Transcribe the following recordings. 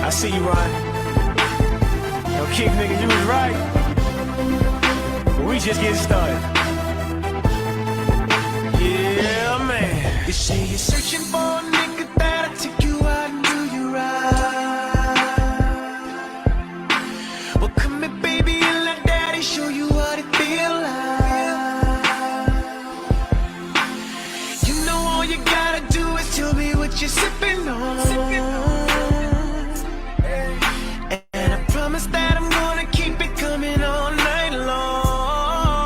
I see you, Ron. Yo, Keith, nigga, you was right. But we just getting started. Yeah, man. You say you're searching for a nigga that'll take you out and do you right. Well, come here, baby, and let daddy show you what it feel like. You know all you gotta do is tell me what you're sipping on. And I promise that I'm gonna keep it coming all night long.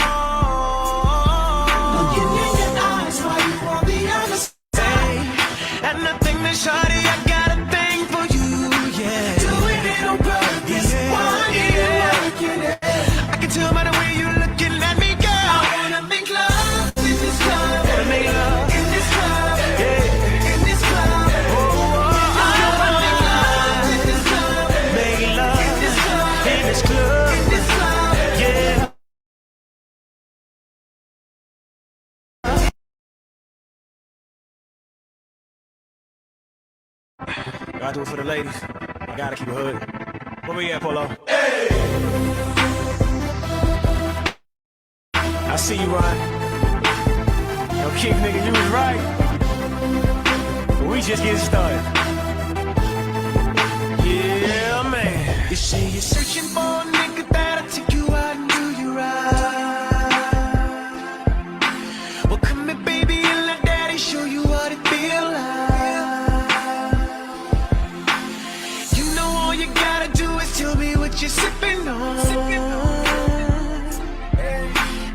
Looking in your eyes while you on the other side. And nothing that shawty, I got a thing for you, yeah. Doing it on purpose, wanting it, working it. I can tell by the way you're looking at me, girl. I wanna make love in this club. Wanna make love in this club, yeah. in this club. Oh, I wanna make love in this club, make love in this club, in this club. in this club. Yeah. Gotta do it for the ladies. I gotta keep it hood. Where we at, Polo? Hey! I see you, Ron. Yo, Keith, nigga, you was right. But we just getting started. Yeah, man. You say you're searching for a nigga that'll take you out and do you right. Well, come here, baby, and let daddy show you what it feel like. You know all you gotta do is tell me what you're sipping on.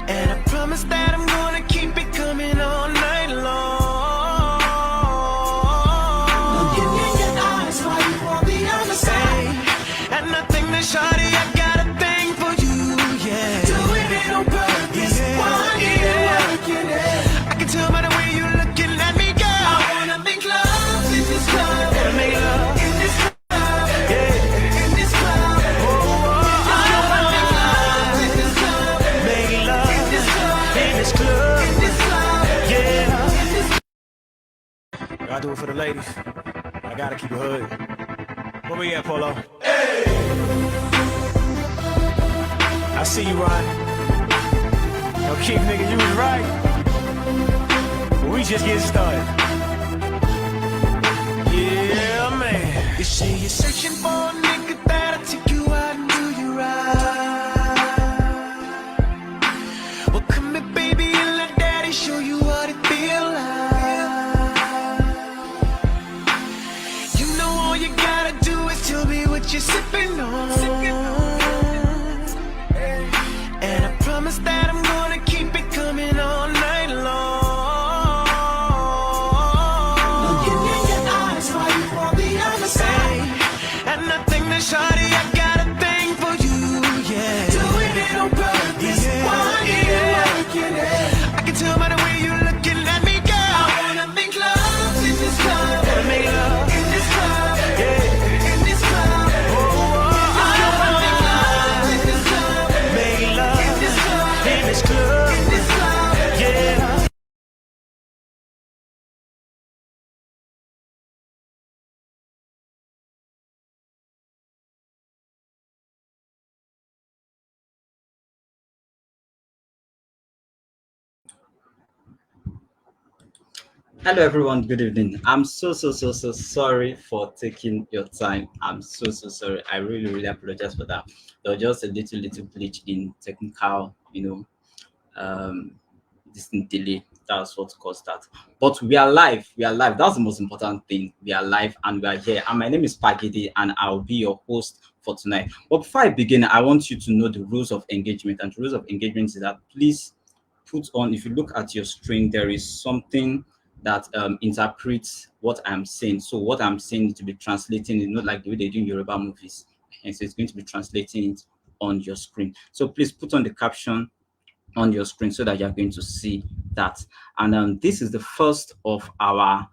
And I promise that I'm gonna keep it coming all night long. Looking in your eyes while you on the other side. And nothing that shawty, I got a thing for you, yeah. Doing it on purpose, wanting it, working it. I can tell by the way you're looking at me, girl. I wanna make love in this club. Wanna make love in this club, yeah. in this club. I wanna make love in this club, Make love in this club, in this club. in this club, Yeah. in this Gotta do it for the ladies. I gotta keep it hood. Where we at, Polo? I see you, Ron. Yo, Keith, nigga, you was right. But we just getting started. Yeah, man. You say you're searching for a nigga that'll take you out and do you right. Well, come here, baby, and let daddy show you what it feel like. You know all you gotta do is tell me what you're sipping on. And I promise that I'm gonna keep it coming all night long. Looking in your eyes while you on the other side. And nothing that shawty, I got a thing for you, yeah. Doing it on purpose, wanting it, working it. I can tell by the way you're looking at me, girl. I wanna make love in this club. Wanna make love in this club, yeah. in this club. I wanna make love in this club, Make love in this club, in this club. in this club. Yeah. Hello, everyone. Good evening. I'm so sorry for taking your time. I'm so sorry. I really apologize for that. There was just a little glitch in technical, distant delay. That's what caused that. But we are live. We are live. That's the most important thing. We are live and we are here. And my name is Pagidi, and I'll be your host for tonight. But before I begin, I want you to know the rules of engagement. And the rules of engagement is that please put on. If you look at your screen, there is something that interprets what I'm saying. So what I'm saying is to be translating, not like the way they do in Yoruba movies. And so it's going to be translating it on your screen. So please put on the caption on your screen so that you're going to see that. And this is the first of our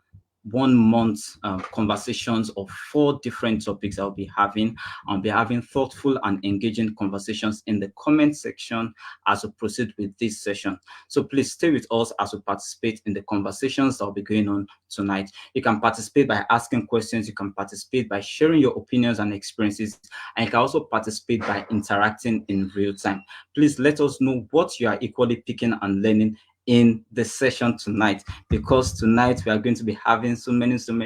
1 month conversations of 4 different topics I'll be having. I'll be having thoughtful and engaging conversations in the comment section as we proceed with this session. So please stay with us as we participate in the conversations that will be going on tonight. You can participate by asking questions, you can participate by sharing your opinions and experiences, and you can also participate by interacting in real time. Please let us know what you are equally picking and learning in the session tonight, because tonight we are going to be having so many. So my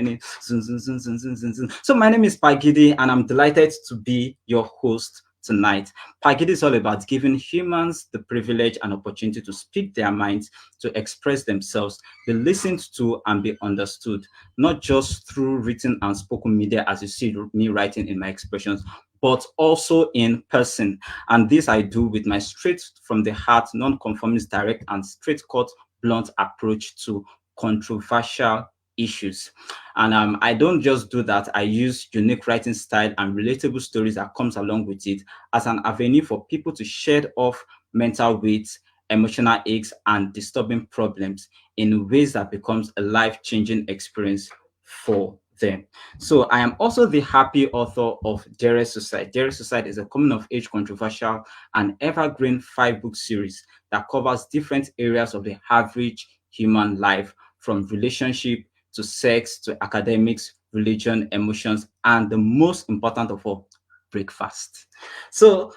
name is Pagidi, and I'm delighted to be your host tonight. Pagidi is all about giving humans the privilege and opportunity to speak their minds, to express themselves, be listened to, and be understood, not just through written and spoken media, as you see me writing in my expressions, but also in person. And this I do with my straight from the heart, non-conformist, direct, and straight-cut, blunt approach to controversial issues. And I don't just do that. I use unique writing style and relatable stories that comes along with it as an avenue for people to shed off mental weight, emotional aches, and disturbing problems in ways that becomes a life-changing experience for them. So I am also the happy author of Dere Suicide. Dere Suicide is a coming of age, controversial, and evergreen 5-book series that covers different areas of the average human life, from relationship to sex to academics, religion, emotions, and the most important of all, breakfast. So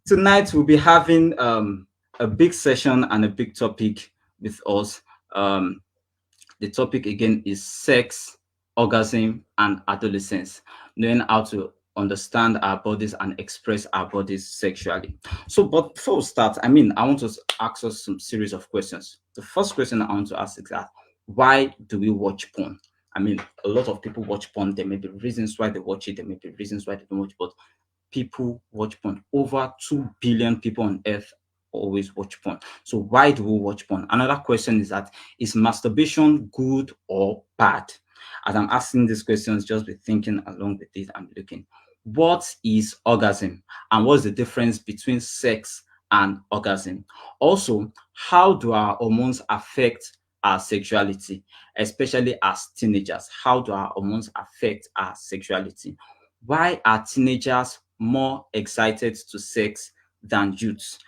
tonight we'll be having a big session and a big topic with us. The topic again is sex, orgasm, and adolescence, knowing how to understand our bodies and express our bodies sexually. So, but before we start, I want to ask us some series of questions. The first question I want to ask is that, why do we watch porn? A lot of people watch porn. There may be reasons why they watch it. There may be reasons why they don't watch, but people watch porn. Over 2 billion people on earth always watch porn. So why do we watch porn? Another question is that, is masturbation good or bad? As I'm asking these questions, just be thinking along with it and looking. What is orgasm? And what's the difference between sex and orgasm? Also, how do our hormones affect our sexuality, especially as teenagers? How do our hormones affect our sexuality? Why are teenagers more excited to sex than youths?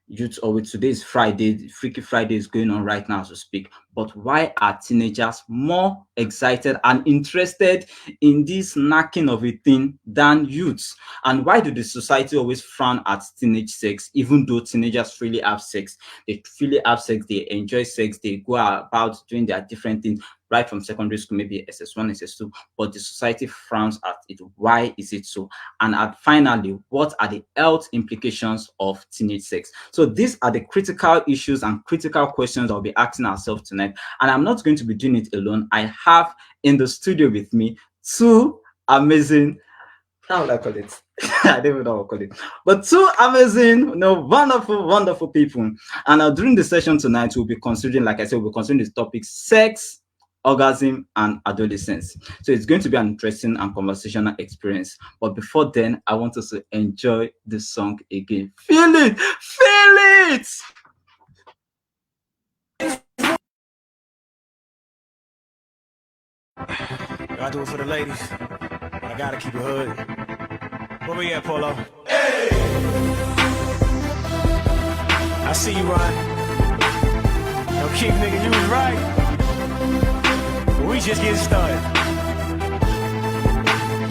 Youth, today is Friday, Freaky Friday is going on right now as we speak. But why are teenagers more excited and interested in this knacking of a thing than youths? And why do the society always frown at teenage sex, even though teenagers freely have sex? They freely have sex, they enjoy sex, they go about doing their different things right from secondary school, maybe SS1, SS2, but the society frowns at it. Why is it so? And finally, what are the health implications of teenage sex? So these are the critical issues and critical questions I'll be asking ourselves tonight. And I'm not going to be doing it alone. I have in the studio with me 2 amazing, how would I call it? I don't even know what I call it. But 2 amazing, wonderful people. And during the session tonight, we'll be considering, like I said, we'll be considering this topic: sex, orgasm, and adolescence. So it's going to be an interesting and conversational experience. But before then, I want us to enjoy the song again. Feel it! Feel it! I do it for the ladies. I gotta keep it hood. Where we at, Polo? Hey! I see you, Ron. Yo, Keith, nigga, you was right. We just getting started.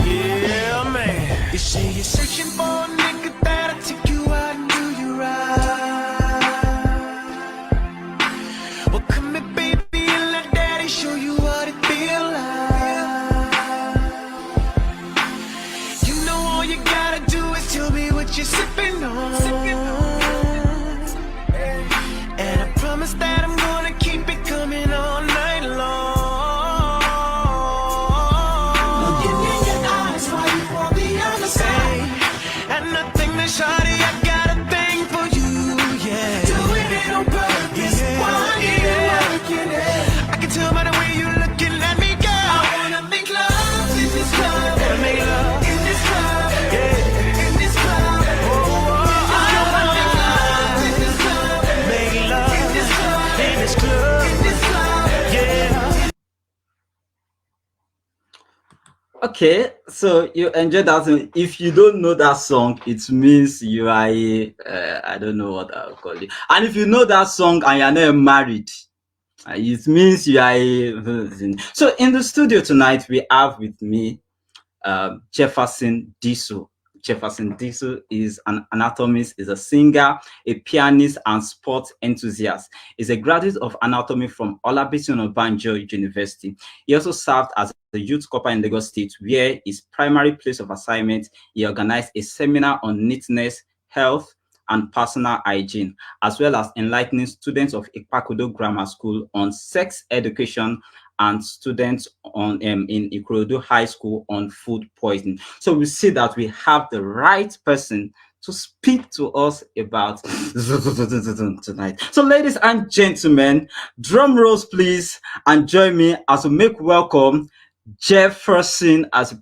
Yeah, man. You say you're searching for a nigga that'll take you out and do you right. Well, come here, baby, and let daddy show you what it feel like. You know all you gotta do is tell me what you're sipping on. And I promise that I'm gonna keep it coming all night long. Shawty, I got a thing for you, yeah. Doing it on purpose, yeah. Why you working it? I can tell by the way you looking at me, girl. I wanna make love in this club. Wanna make love in this club, yeah. In this club, I wanna make love in this club. Make love in this club, Okay, so you enjoy that song. If you don't know that song, it means you are a, I don't know what I'll call it. And if you know that song and you're not married, it means you are a. So in the studio tonight, we have with me Jefferson Disu. Jefferson Disu is an anatomist, is a singer, a pianist, and sports enthusiast. He's a graduate of anatomy from Olabisi Onabanjo University. He also served as a youth corper in Lagos State, where his primary place of assignment, he organized a seminar on neatness, health, and personal hygiene, as well as enlightening students of Ikpakodo Grammar School on sex education and students on in Ikorodu High School on food poisoning. So we see that we have the right person to speak to us about tonight. So, ladies and gentlemen, drum rolls, please, and join me as we make welcome Jefferson, as he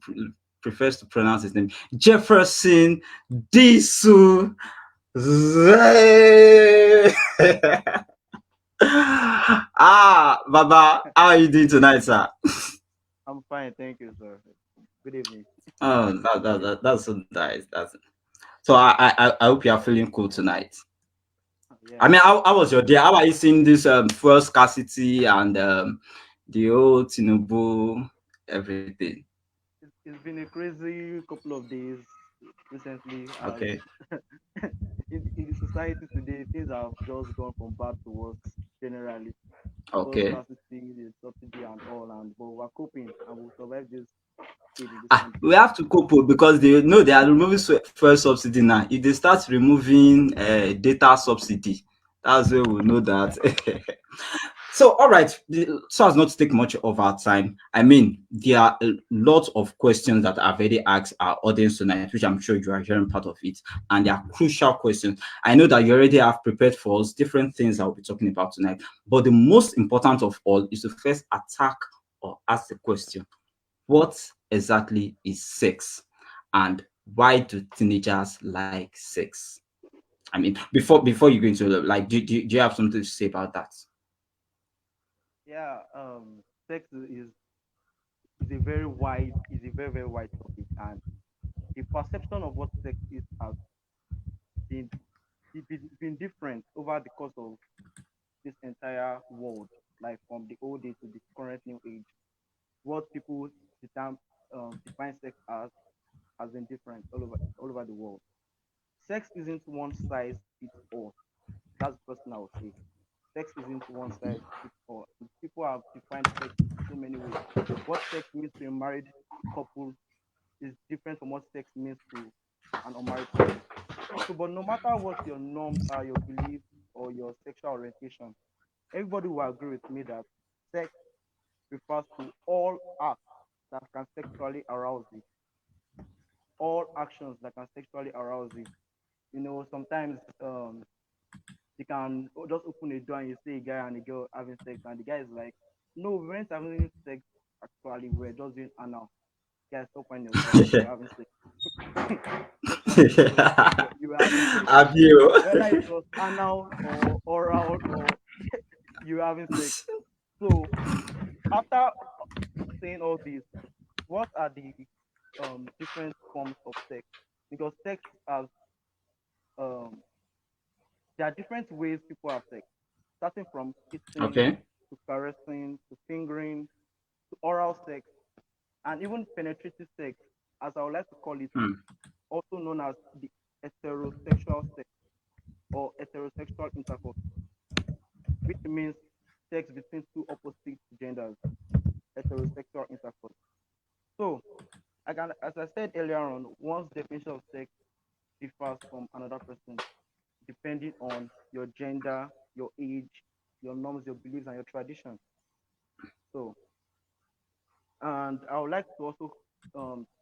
prefers to pronounce his name, Jefferson Disu. Baba, how are you doing tonight, sir? I'm fine, thank you, sir. Good evening. Oh, that's so nice. So I hope you are feeling cool tonight. I Yeah, mean, how was your day? How are you seeing this fuel scarcity and the old Tinubu everything? it's been a crazy couple of days recently. As Okay, in the society today, things have just gone from bad to worse generally. Fuel okay. scarcity, the subsidy, and all, and but we're coping and we'll survive this pain in this country. We have to cope with because they know they are removing fuel subsidy now. If they start removing data subsidy, that's where we know that. So, all right, so as not to take much of our time, I mean, there are a lot of questions that I've already asked our audience tonight, which I'm sure you are hearing part of it, and they are crucial questions. I know that you already have prepared for us different things I'll be talking about tonight, but the most important of all is to first attack or ask the question: what exactly is sex, and why do teenagers like sex? I mean, before you go into like, do you have something to say about that? Yeah, sex is a very wide is a very very wide topic, and the perception of what sex is has been been different over the course of this entire world, like from the old age to the current new age. What people define sex as has been different all over the world. Sex isn't one size fits all. That's the first thing I would say. Sex isn't one size fits all. People have defined sex in so many ways. What sex means to a married couple is different from what sex means to an unmarried couple. So, but no matter what your norms are, your beliefs, or your sexual orientation, everybody will agree with me that sex refers to all acts that can sexually arouse you, all actions that can sexually arouse you. Sometimes you can just open a door and you see a guy and a girl having sex, and the guy is like, "No, we weren't having sex. Actually, we were just doing anal." Guys, stop finding yourself. You're having sex. Stop finding yourself. You were having sex. Have you? Whether it was anal or oral or you were having sex. So after saying all this, what are the different forms of sex? Because sex has um, there are different ways people have sex, starting from kissing Okay. to caressing to fingering to oral sex and even penetrative sex, as I would like to call it, Hmm. also known as the heterosexual sex or heterosexual intercourse, which means sex between two opposite genders, heterosexual intercourse. So, as I said earlier on, one's definition of sex differs from another person depending on your gender, your age, your norms, your beliefs, and your traditions. So, and I would like to also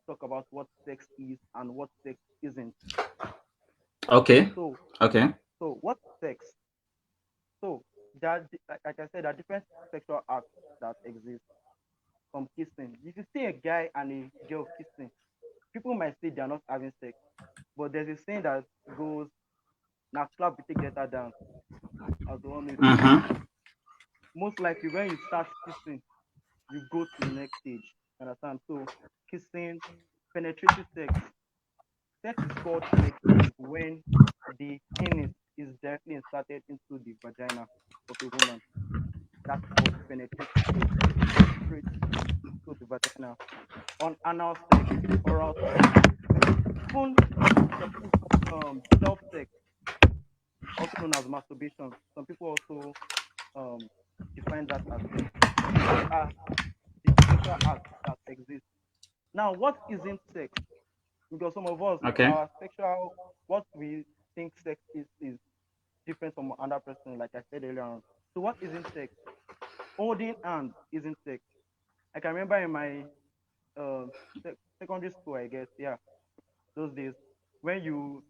talk about what sex is and what sex isn't. Okay. So, Okay. what sex? So, like I said, there are different sexual acts that exist from kissing. If you see a guy and a girl kissing, people might say they are not having sex, but there's a saying that goes, "Now clap, we take better dance," as the one may say. Mm-hmm. Most likely, when you start kissing, you go to the next stage. Understand? So kissing, penetrative sex. Sex is called penetrative when the penis is directly inserted into the vagina of a woman. That's called penetrative sex. It penetrates into the vagina. On anal sex, oral sex, even self sex, also known as masturbation. Some people also um, define that as sex. Those are the sexual acts that exist. Now, what isn't sex? Because some of us, Okay. our sexual, what we think sex is different from another person, like I said earlier on. So, what isn't sex? Holding hands isn't sex. I can remember in my uh, secondary school, I guess, yeah, those days, when you,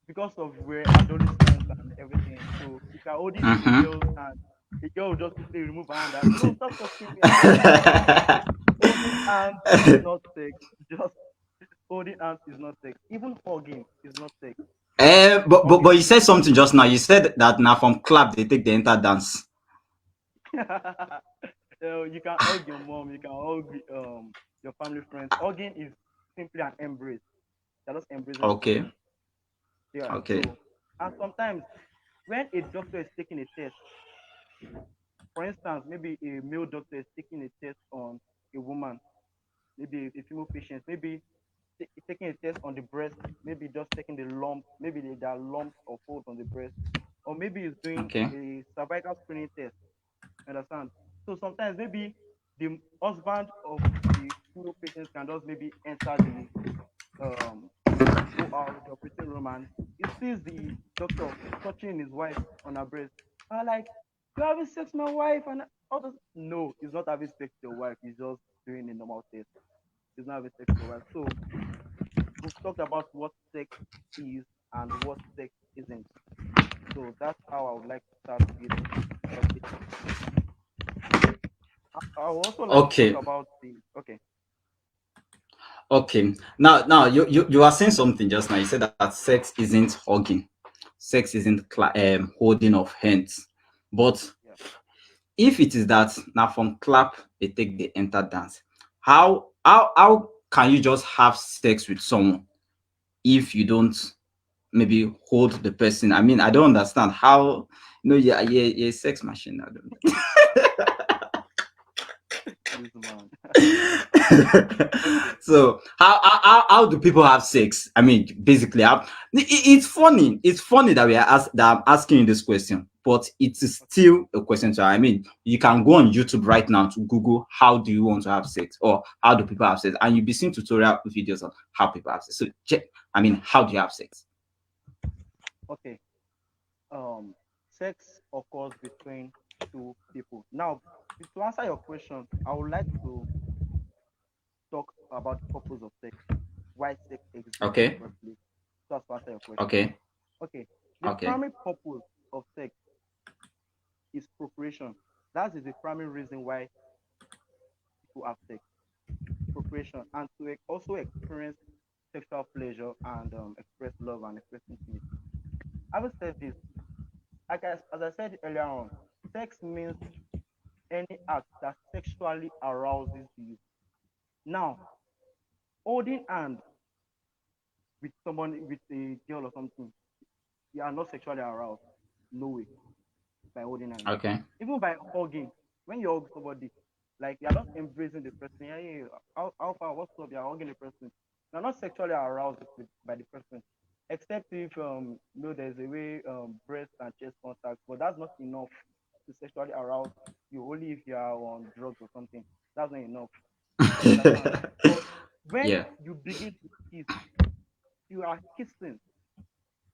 because of we're adolescents and everything, so if you're holding a Mm-hmm. girl's hand, the girl will just quickly remove her hand and no, stop touching me and all that. Holding hands is not sex. Just holding hands is not sex. Even hugging is not sex. But Hugging you said something just now. You said that now from clap they take the enter dance. you can hug your mom, you can hug your family friends. Hugging is simply an embrace. You're just embracing the Okay. person. Yeah. Okay. So and sometimes when a doctor is taking a test, for instance, maybe a male doctor is taking a test on a woman, maybe a female patient, maybe taking a test on the breast, maybe just taking the lump, maybe there are lumps or folds on the breast, or maybe he's doing Okay. a cervical screening test. Understand? So sometimes maybe the husband of the female patient can just maybe enter the um the operating room and he sees the doctor touching his wife on her breast. And like, you having sex with my wife and all this. No, he's not having sex with your wife. He's just doing a normal test. He's not having sex with your wife. So we've talked about what sex is and what sex isn't. So that's how I would like to start this topic. I would also like to talk Okay. about the okay. Okay. Now you are saying something just now. You said that sex isn't hugging, sex isn't holding of hands. But Yeah. if it is that now from clap they take the enter dance, how can you just have sex with someone if you don't maybe hold the person? I mean, I don't understand how. You're a sex machine. I don't. This man. Okay. So how do people have sex? I mean, basically, it's funny. It's funny that that I'm asking you this question, but it is still a question. So I mean, you can go on YouTube right now to Google how do you want to have sex or how do people have sex, and you'll be seeing tutorial videos on how people have sex. So check. I mean, how do you have sex? Okay. Sex occurs between two people. Now, to answer your question, I would like to talk about the purpose of sex, why sex exists in the Okay. first place. Just to answer your question. Okay. Okay. The Okay. primary purpose of sex is procreation. That is the primary reason why people have sex, procreation, and to also experience sexual pleasure and express love and express intimacy. Having said this, as I said earlier on, sex means any act that sexually arouses you. Now, holding hand with someone, with a girl or something, you are not sexually aroused. No way by holding hand. Okay. Even by hugging, when you hug somebody, like you're not embracing the person. Yeah, yeah, how far, what's up? You're hugging the person. You're not sexually aroused by the person, except if there's a way breast and chest contact, but that's not enough to sexually arouse you. Only if you are on drugs or something. That's not enough. You understand? But when Yeah. you begin to kiss, you are kissing,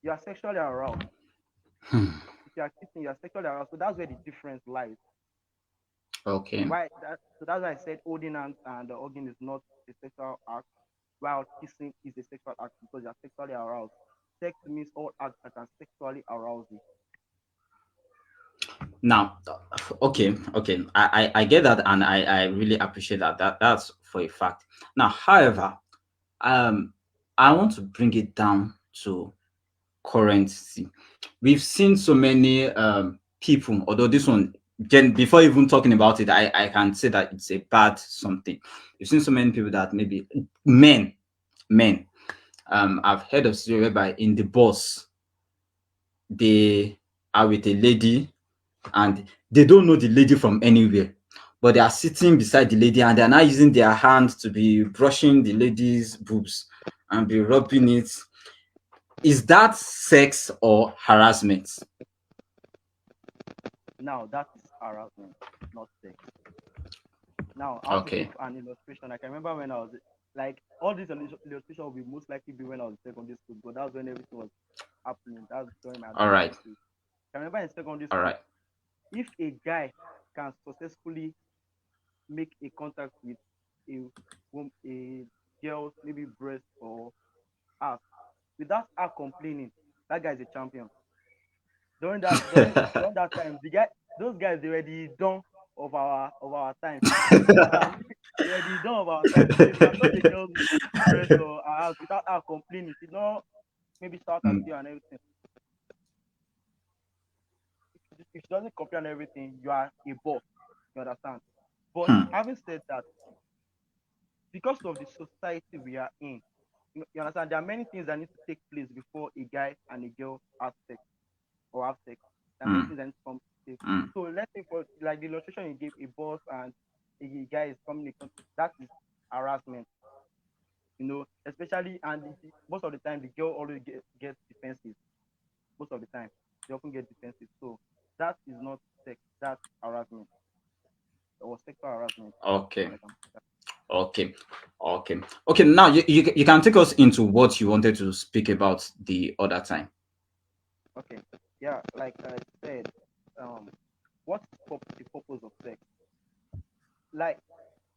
you are sexually aroused. If you are kissing, you are sexually aroused. So that's where the difference lies. Okay. So that's why I said holding hands and hugging is not a sexual act, while kissing is a sexual act because you are sexually aroused. Sex means all acts that can sexually arouse you. Now, okay, I get that, and I really appreciate that. That's for a fact. Now, however, um, I want to bring it down to currency. We've seen so many people, although this one before even talking about it, I can say that it's a bad something. You've seen so many people that maybe men, men. I've heard of story whereby in the bus they are with a lady and they don't know the lady from anywhere, but they are sitting beside the lady and they are now using their hands to be brushing the lady's boobs and be rubbing it. Is that sex or harassment? Now that is harassment, not sex. Now I want to give Okay. an illustration. I can remember when I was like all these illustration will be most likely be when I was in secondary school, but that was when everything was happening. That was during my All right. adolescence phase. I remember in secondary All school, right. if a guy can successfully make a contact with a a girl's maybe breast or ass without her complaining, that guy is a champion. During that time, the guy those guys they were the dawn of our time. And they were the dawn of our time. So if you can touch a girl's breast or her ass without her complaining, she not maybe start at Mm, you and everything. If she doesn't complain and everything, you are a boss. You understand? But hmm. having said that, because of the society we are in, you understand, there are many things that need to take place before a guy and a girl have sex or have sex. There are many Mm, things that need to come to place. mm, So let's say for like the illustration you gave, a boss and a guy is communicating, that is harassment. Especially and most of the time the girl always gets defensive. Most of the time they often get defensive. So that is not sex. That's harassment or sexual harassment. okay. I can put that. Okay. Okay. Okay. Now you can take us into what you wanted to speak about the other time. Okay. Yeah, like I said, um, what's the purpose of sex? Like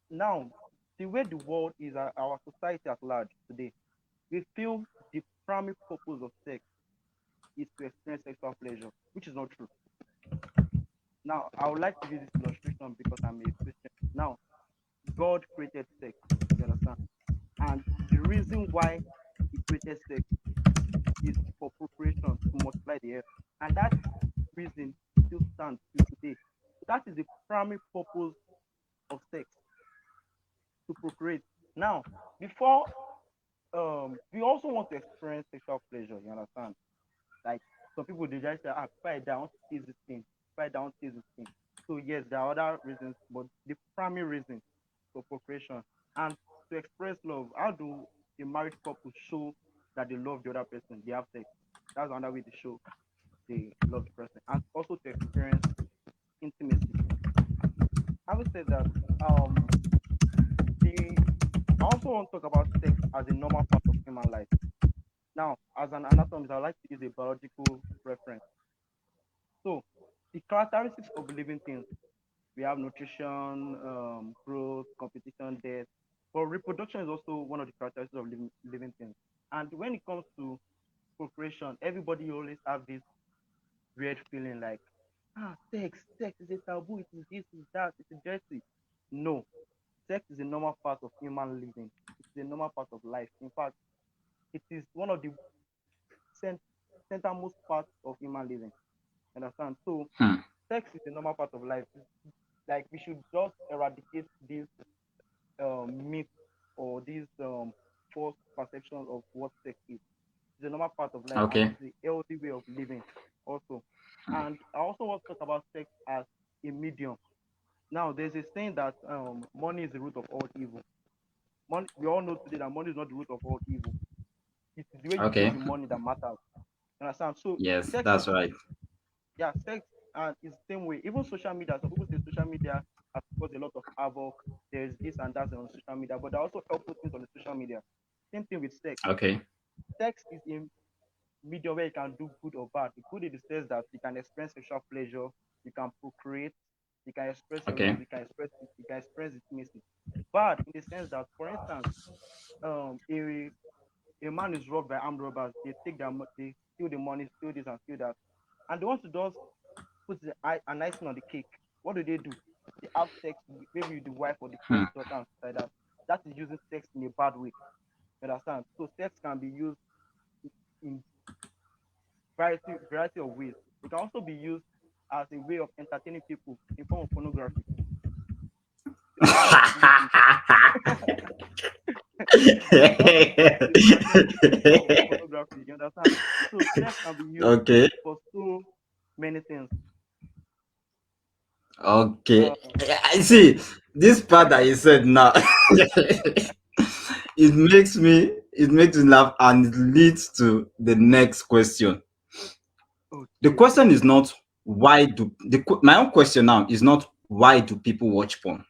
now, the way the world is, our society at large today, we feel the primary purpose of sex is to experience sexual pleasure, which is not true. Now, I would like to use this illustration because I'm a Christian. Now, God created sex, you understand? And the reason why He created sex is for procreation, to multiply the earth. And that reason still stands till today. That is the primary purpose of sex, to procreate. Now, before we also want to experience sexual pleasure, you understand? Like some people they just say, if I die, I want to taste this thing. If I die, I want to taste this thing. So yes, there are other reasons, but the primary reason for procreation and to express love. How do a married couple show that they love the other person? They have sex. That's another way to show they love the person, and also to experience intimacy. Having said that, um, the I also want to talk about sex as a normal part of human life. Now, as an anatomist, I like to use a biological reference. So, the characteristics of living things, we have nutrition, growth, competition, death. But reproduction is also one of the characteristics of living things. And when it comes to procreation, everybody always have this weird feeling like, sex is a taboo, it is this, it is that, it is dirty. No, sex is a normal part of human living. It's a normal part of life. In fact, it is one of the cent- centermost parts of human living. Understand? So, Hmm. sex is a normal part of life. Like we should just eradicate this myth or this false perception of what sex is. It's a normal part of life and Okay. it's a healthy way of living also. And I also want to talk about sex as a medium. Now, there's a saying that money is the root of all evil. Money, we all know today that money is not the root of all evil. It is the way you use Okay. the money that matters. Understand? So, Yes, sex is that's right. yeah, sex is the same way. Even social media. Some people say social media has caused a lot of havoc. There's this and that on social media, but there are also helpful things on the social media. Same thing with sex. Okay. Sex is a medium where you can do good or bad. The good in the sense that you can experience sexual pleasure, you can procreate, you can express your Okay. love, you can express intimacy. Bad in the sense that, for instance, a man is robbed by armed robbers. They take they steal the money, steal this and steal that, and they want to just put an icing on the cake. What do? They have sex maybe with the wife or the Hmm. friend's daughter and stuff like that. That is using sex in a bad way. You understand? So sex can be used in variety of ways. It can also be used as a way of entertaining people in form of pornography. That's the only thing. That's the way to entertain people in form of pornography. You understand? So sex can be used Okay. for so many things. Okay. Um, I see this part that you said now. It makes me laugh and it leads to the next question. The okay. question is not why do my own question now is not why do people watch porn.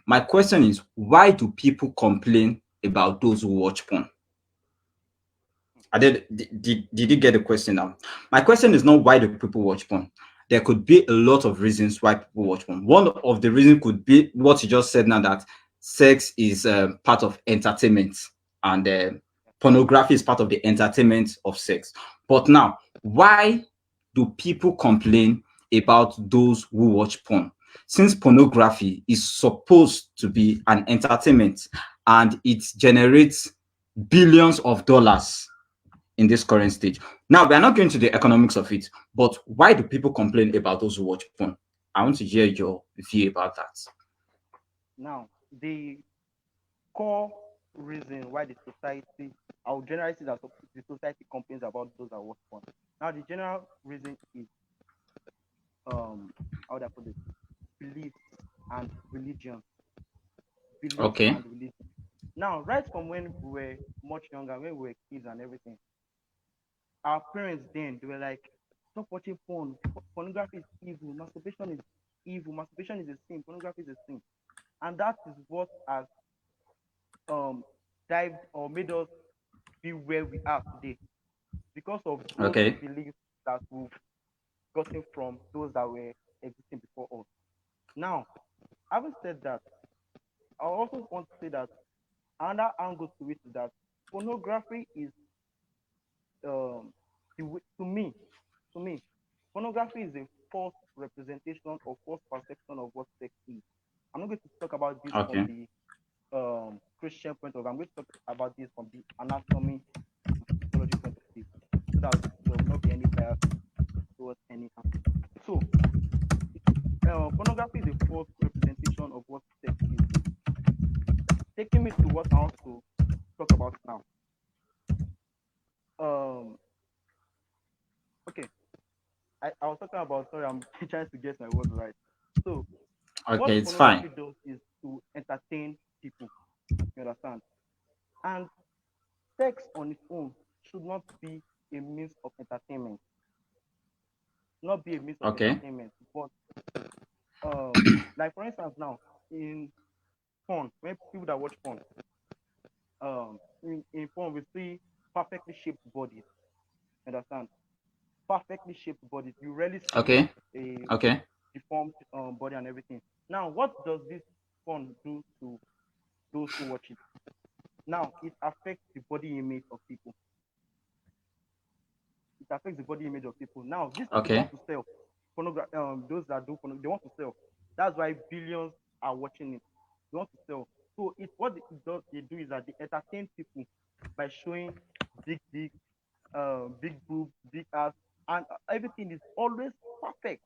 My question is why do people complain about those who watch porn? Did you get the question now? My question is not why do people watch porn. There could be a lot of reasons why people watch porn. One of the reasons could be what you just said now, that sex is part of entertainment, and pornography is part of the entertainment of sex. But now, why do people complain about those who watch porn? Since pornography is supposed to be an entertainment and it generates billions of dollars in this current stage. Now, we are not going to the economics of it, but why do people complain about those who watch porn? I want to hear your view about that. Now, the core reason why the society, I'll generalize it as the society complains about those that watch porn. Now, the general reason is how would I put it? Belief and religion. Belief Okay. and religion. Now, right from when we were much younger, when we were kids and everything, our parents then they were like, stop watching porn. Pornography is evil. Masturbation is evil. Masturbation is a sin. Pornography is a sin. And that is what has um dived or made us be where we are today because of those Okay. beliefs that we've gotten from those that were existing before us. Now, having said that, I also want to say that another angle to it is that pornography is to me, pornography is a false representation or false perception of what sex is. I'm not going to talk about this from Okay. the Christian point of view. I'm going to talk about this from the anatomy and physiology point of view, so that there will not be any bias towards any angle. So, pornography is a false representation of what sex is. Taking me to what I want to talk about now. Um, okay, I was talking about. Sorry, I'm trying to get my words right. So, what Okay, it's fine. pornography does is to entertain people. You understand? And sex on its own should not be a means of entertainment. Not be a means of Okay. entertainment, but like for instance now in porn, when people that watch porn, in porn we see perfectly shaped bodies. Understand? Perfectly shaped bodies. You rarely see Okay. a Okay. deformed body and everything. Now, what does this porn do to those who watch it? Now, it affects the body image of people. It affects the body image of people. Now, these people Okay. want to sell pornography. Those that do pornography, they want to sell. That's why billions are watching it. They want to sell. So it's what they do is that they entertain people by showing big dick, big boobs, big ass, and everything is always perfect.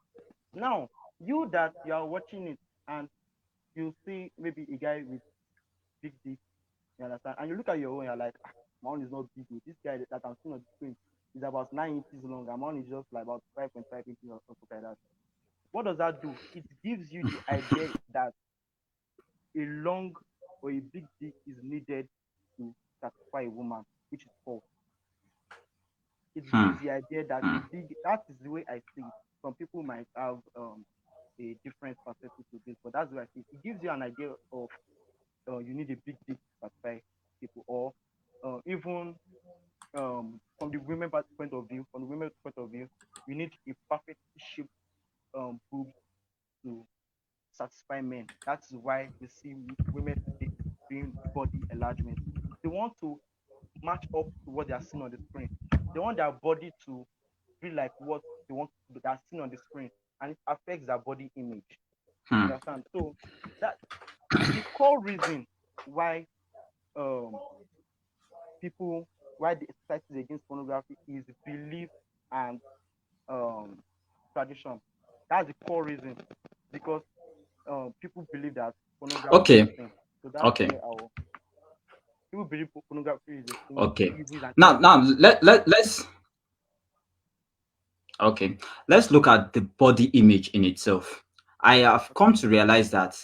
Now, you that you are watching it and you see maybe a guy with big dick, you understand, and you look at your own, you're like, ah, my own is not big. Oh. This guy that I'm seeing on the screen is about 9 inches long, and my own is just like about 5.5 inches or something like that. What does that do? It gives you the idea that a long or a big dick is needed to satisfy a woman, which is false. It Hmm. gives the idea that Hmm. a big, that is the way I see it. Some people might have a different perspective to this, but that's the way I see it. It gives you an idea of you need a big dick to satisfy people, or even from the women point of view, you need a perfectly shaped boob to satisfy men. That's why we see women today doing body enlargement. They want to match up to what they are seeing on the screen. They want their body to be like what they are seeing on the screen, and it affects their body image. Hmm. You understand? So that the core reason why um people why the society is against pornography is belief and um tradition. That's the core reason because people believe that pornography is a Okay. sin. So that's Okay. where our people believe pornography is a sin. Okay. Is an Now evil. let's okay. Let's look at the body image in itself. I have Okay. come to realize that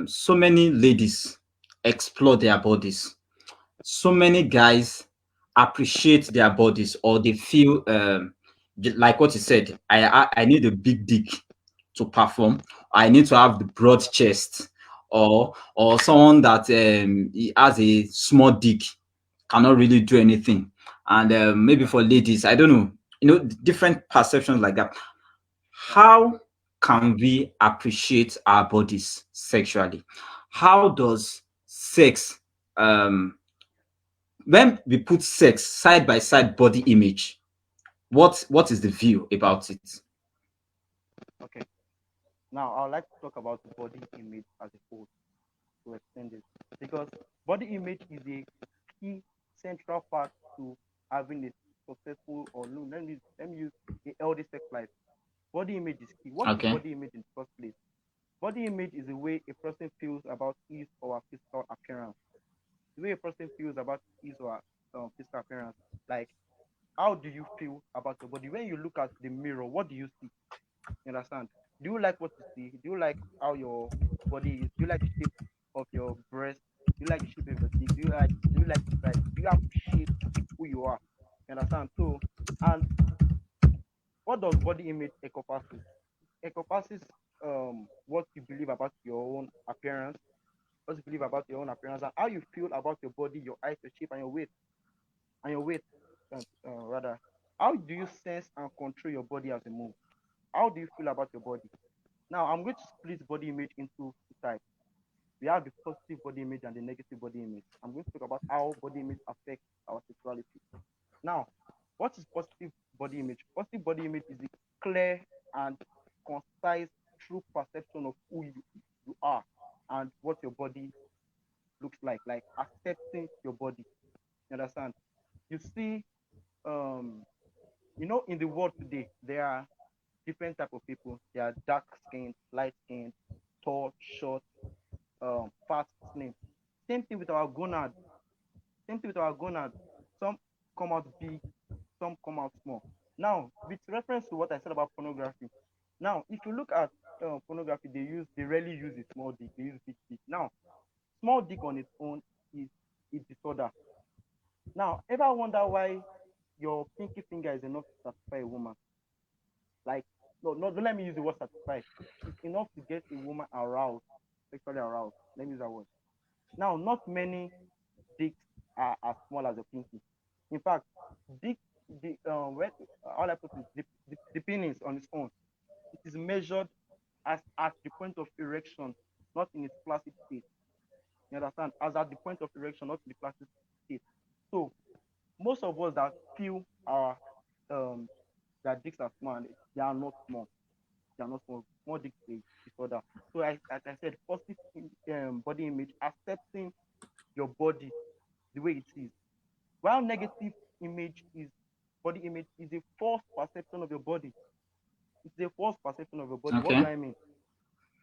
so many ladies explore their bodies. So many guys appreciate their bodies, or they feel like what you said. I need a big dick to perform. I need to have the broad chest, or someone that he has a small dick cannot really do anything. And maybe Yeah. for ladies, I don't know, different perceptions like that. Yeah. How can we appreciate our bodies sexually? How does sex, um, when we put sex side by side body image, what is the view about it? Okay. Now I would like to talk about the body image as a whole to extend it because body image is a key central part to having a successful or no, let me use a healthy sex life. Body image is key. What is Okay. body image in the first place? Body image is the way a person feels about his or her physical appearance. The way a person feels about his or her physical appearance. Like, how do you feel about your body? When you look at the mirror, what do you see? You understand? Do you like what you see? Do you like how your body is? Do you like the shape of your breast? Do you like the shape of your dick? Do you like the size? Do you appreciate who you are? You understand? So, and what does body image encompasses? Encompasses what you believe about your own appearance, what you believe about your own appearance, and how you feel about your body, your height, your shape, and your weight, rather. How do you sense and control your body as a move? How do you feel about your body? Now, I'm going to split body image into two types. We have the positive body image and the negative body image. I'm going to talk about how body image affects our sexuality. Now, what is positive body image? Positive body image is the clear and concise, true perception of who you are and what your body looks like accepting your body. You understand? You see, um, in the world today, there are different type of people. They are dark skinned, light skinned, tall, short, fat, slim. Same thing with our gonads. Same thing with our gonads. Some come out big, some come out small. Now, with reference to what I said about pornography, now if you look at pornography, they rarely use a small dick. They use big dick. Now, small dick on its own is a disorder. Now, ever wonder why your pinky finger is enough to satisfy a woman? Like, no, don't let me use the word satisfy. It's enough to get a woman aroused, sexually aroused. Let me use that word. Now, not many dicks are as small as your pinky. In fact, dick, when all I put is the penis on its own. It is measured as at the point of erection, not in its flaccid state. You understand? As at the point of erection, not in the flaccid state. So most of us that feel our that dicks are small, they are not small. They are not small. Small dicks is disorder. So as I said, positive body image, accepting your body the way it is. While negative image is body image is a false perception of your body. It's a false perception of your body. What do Okay. I mean?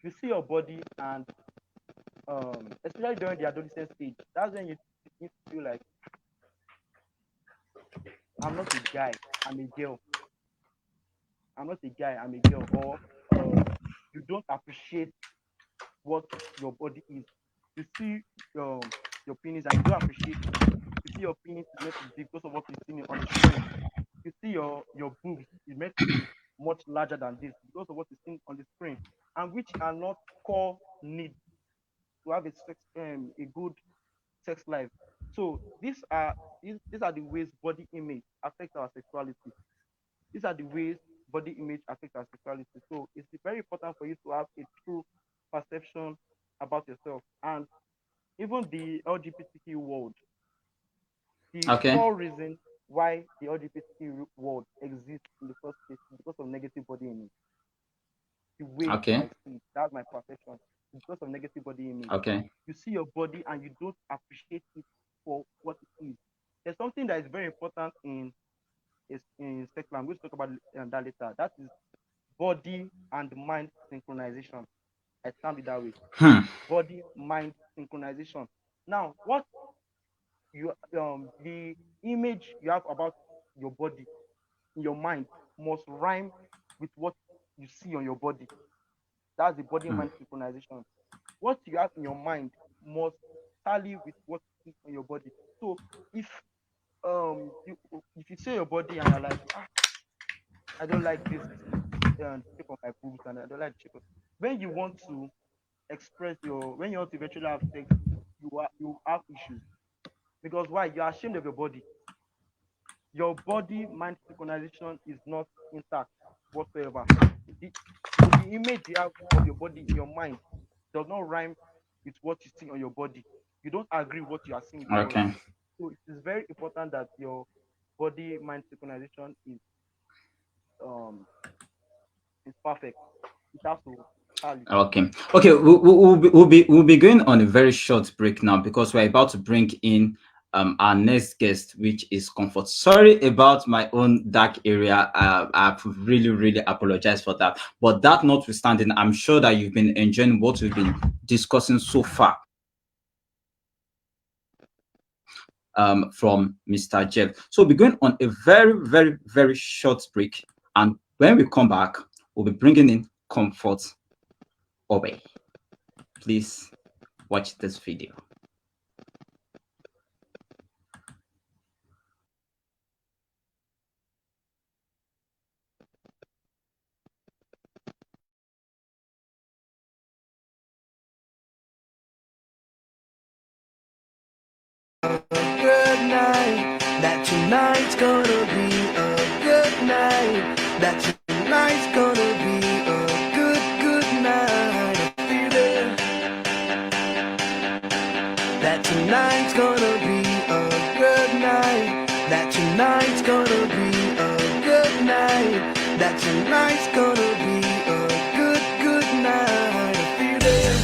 You see your body, and especially during the adolescent stage, that's when you feel like I'm not a guy, I'm a girl. I'm not a guy, I'm a girl. Or you don't appreciate what your body is. You see your penis and you don't appreciate it. You see your penis is meant to be big because of what you've seen on the screen. You see your boobs is meant to be much larger than this because of what you've seen on the screen, and which are not core needs to have a good sex life. So these are the ways body image affects our sexuality. These are the ways body image affects our sexuality. So it's very important for you to have a true perception about yourself. And even the LGBTQ world, the Okay. core reason why the LGBTQ world exists in the first place is because of negative body image. The way I Okay. see it, that's my perception. It's because of negative body image. Okay. You see your body and you don't appreciate it for what it is. There's something that is very important in sex. I'm going to talk about that later. That is body and mind synchronization. I stand with that way. Hmm. Body mind synchronization. Now, what the image you have about your body in your mind must rhyme with what you see on your body. That's the body mind synchronization. What you have in your mind must tally with what you see on your body. So if if you see your body and you're like, I don't like this shape of my boobs and I don't like the shape of, when you want to express your, when you want to eventually have sex, you have issues. Because why? You are ashamed of your body. Your body mind synchronization is not intact whatsoever. The image you have of your body in your mind does not rhyme with what you see on your body. You don't agree with what you are seeing with your body. Okay. So it is very important that your body mind synchronization um is perfect. It has to tally. Okay. Okay. We'll be going on a very short break now because we're about to bring in our next guest, which is Comfort. Sorry about my own dark area. I really apologize for that. But that notwithstanding, I'm sure that you've been enjoying what we've been discussing so far. From Mr. Jeff. So we'll be going on a very short break. And when we come back, we'll be bringing in Comfort Obey. Please watch this video. Good night, that tonight's gonna be a good night, that tonight's gonna be a good night. I feel it. That tonight's gonna be a good night, that tonight's gonna be a good night, that tonight's gonna be a good night. I feel it.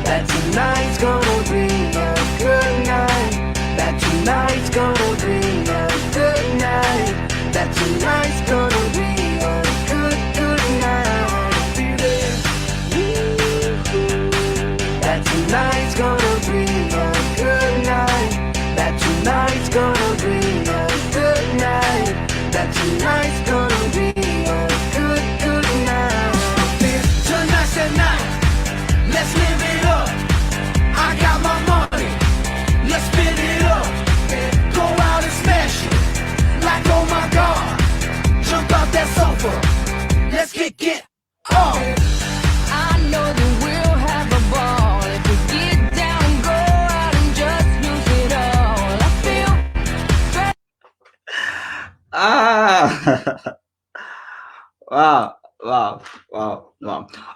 That tonight's gonna be a good night, that tonight's gonna be a good night, that tonight's gonna be a good night. I feel it. That tonight's gonna be a good night, that tonight's gonna be a good night, that tonight's gonna be a good night. Tonight's the night, let's live it up. I got my money, let's spin it up. Go out and smash it, like oh my god. Jump out that sofa, let's get up. I know that we'll have a ball if we get down and go out and just lose it all. I feel Ah, wow.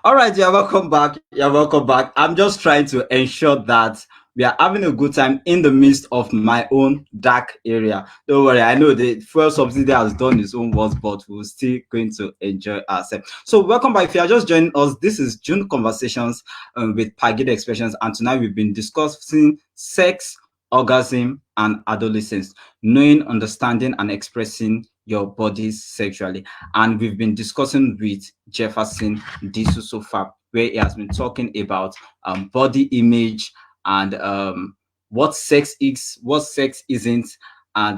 All right, you're welcome back. You're welcome back. I'm just trying to ensure that we are having a good time in the midst of my own dark area. Don't worry, I know the fuel subsidy has done its own work, but we're still going to enjoy ourselves. So, welcome back. If you are just joining us, this is June Conversations with Pagide Expressions, and tonight we've been discussing sex, orgasm, and adolescence, knowing, understanding, and expressing your bodies sexually. And we've been discussing with Jefferson Disu so far, where he has been talking about body image and what sex is, what sex isn't, and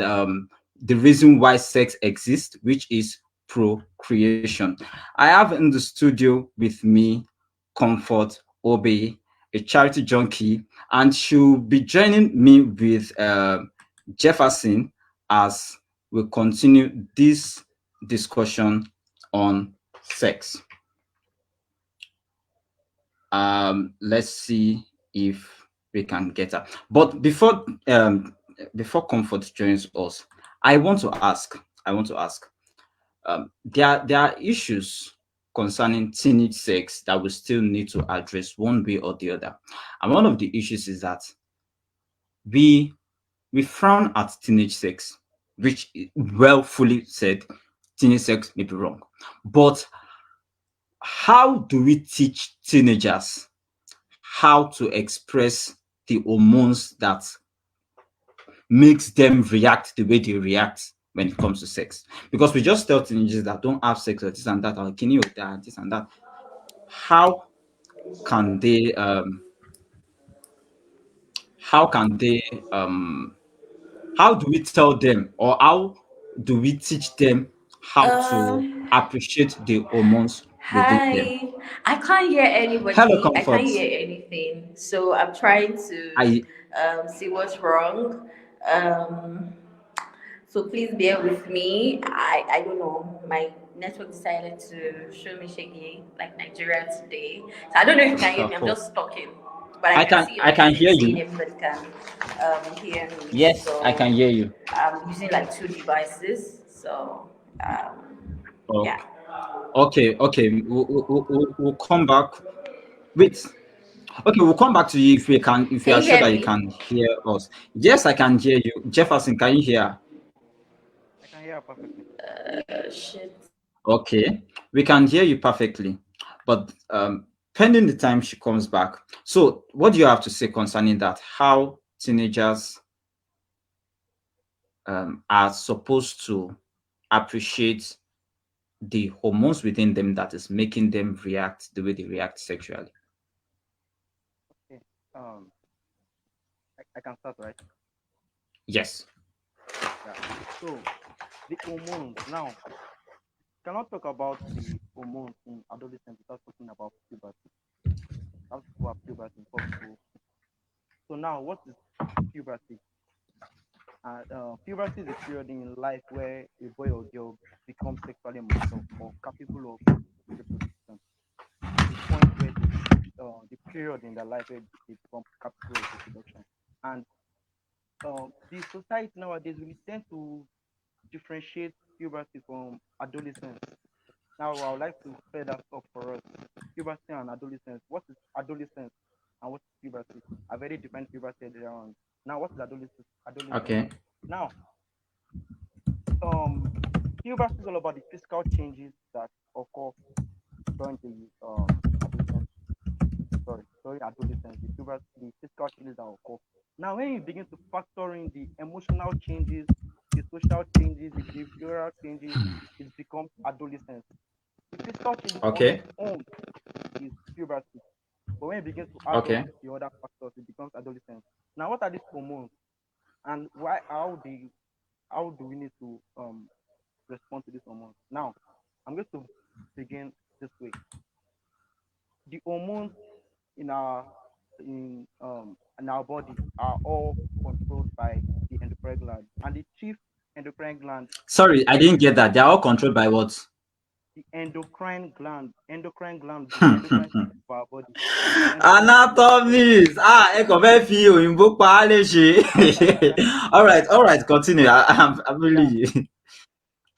the reason why sex exists, which is procreation. I have in the studio with me Comfort Obey, a charity junkie, and she'll be joining me with Jefferson as we continue this discussion on sex. Let's see if we can get her. But before Comfort joins us, I want to ask. There are issues concerning teenage sex that we still need to address one way or the other. And one of the issues is that we frown at teenage sex, which well fully said, teenage sex may be wrong. But how do we teach teenagers how to express the hormones that makes them react the way they react when it comes to sex? Because we just tell teenagers that don't have sex or this and that or kini or that, this and that. How can they how can they how do we tell them or how do we teach them how to Um, appreciate the hormones within them? Hi. I can't hear Hello, anybody. I can't Comfort. hear anything. So I'm trying to I see what's wrong. Um, so please bear with me. I don't know. My network decided to show me shaky like Nigeria today. So I don't know if you can hear me. I'm just talking. But I can see your I can message hear saying you. everybody can hear me. Yes, I can So hear you. I'm using like two devices. So Oh, yeah. okay, okay. We'll come back. Wait. Okay, we'll come back to you if you Can are you sure hear that you me? can hear us. Yes, I can hear you. Jefferson, can you hear? I can hear perfectly. Shit. Okay, we can hear you perfectly, but pending the time she comes back. So, what do you have to say concerning that? How teenagers are supposed to appreciate the hormones within them that is making them react the way they react sexually? Okay. I can start, right? Yes. Yeah. So the hormones now. Cannot talk about the hormones in adolescence without talking about puberty. How to have puberty before people. So now, what is puberty? Puberty is a period in life where a boy or girl becomes sexually mature or capable of reproduction. It's the point where the period in their life where they become capable of reproduction. And the society nowadays we tend to differentiate puberty from adolescence. Now, I would like to clear that up for us. Puberty and adolescence. What is adolescence and what is puberty? I've already defined puberty earlier on. Now, what is adolescence? Adolescence. Okay. Now, um, puberty is all about the physical changes that occur during the adolescence. Sorry, adolescence. The physical changes that occur. Now, when you begin to factor in the emotional changes, the social changes, the behavioral changes, it becomes adolescence. The physical changes on its Okay. own is puberty. But when you begin to add up Okay. the other factors, it becomes adolescence. Now, what are these hormones, and why? How do we need to respond to these hormones? Now, I'm going to begin this way. The hormones in our in our body are all controlled by the endocrine gland, and the chief endocrine gland Sorry, I is didn't get that. They are all controlled by what? the endocrine gland, the endocrine system of our body. The endocrine system of our body. Anatomies. Ẹ kàn fẹ́ fi òyìnbó pa á léṣe. All right, continue. I'm Yeah, really.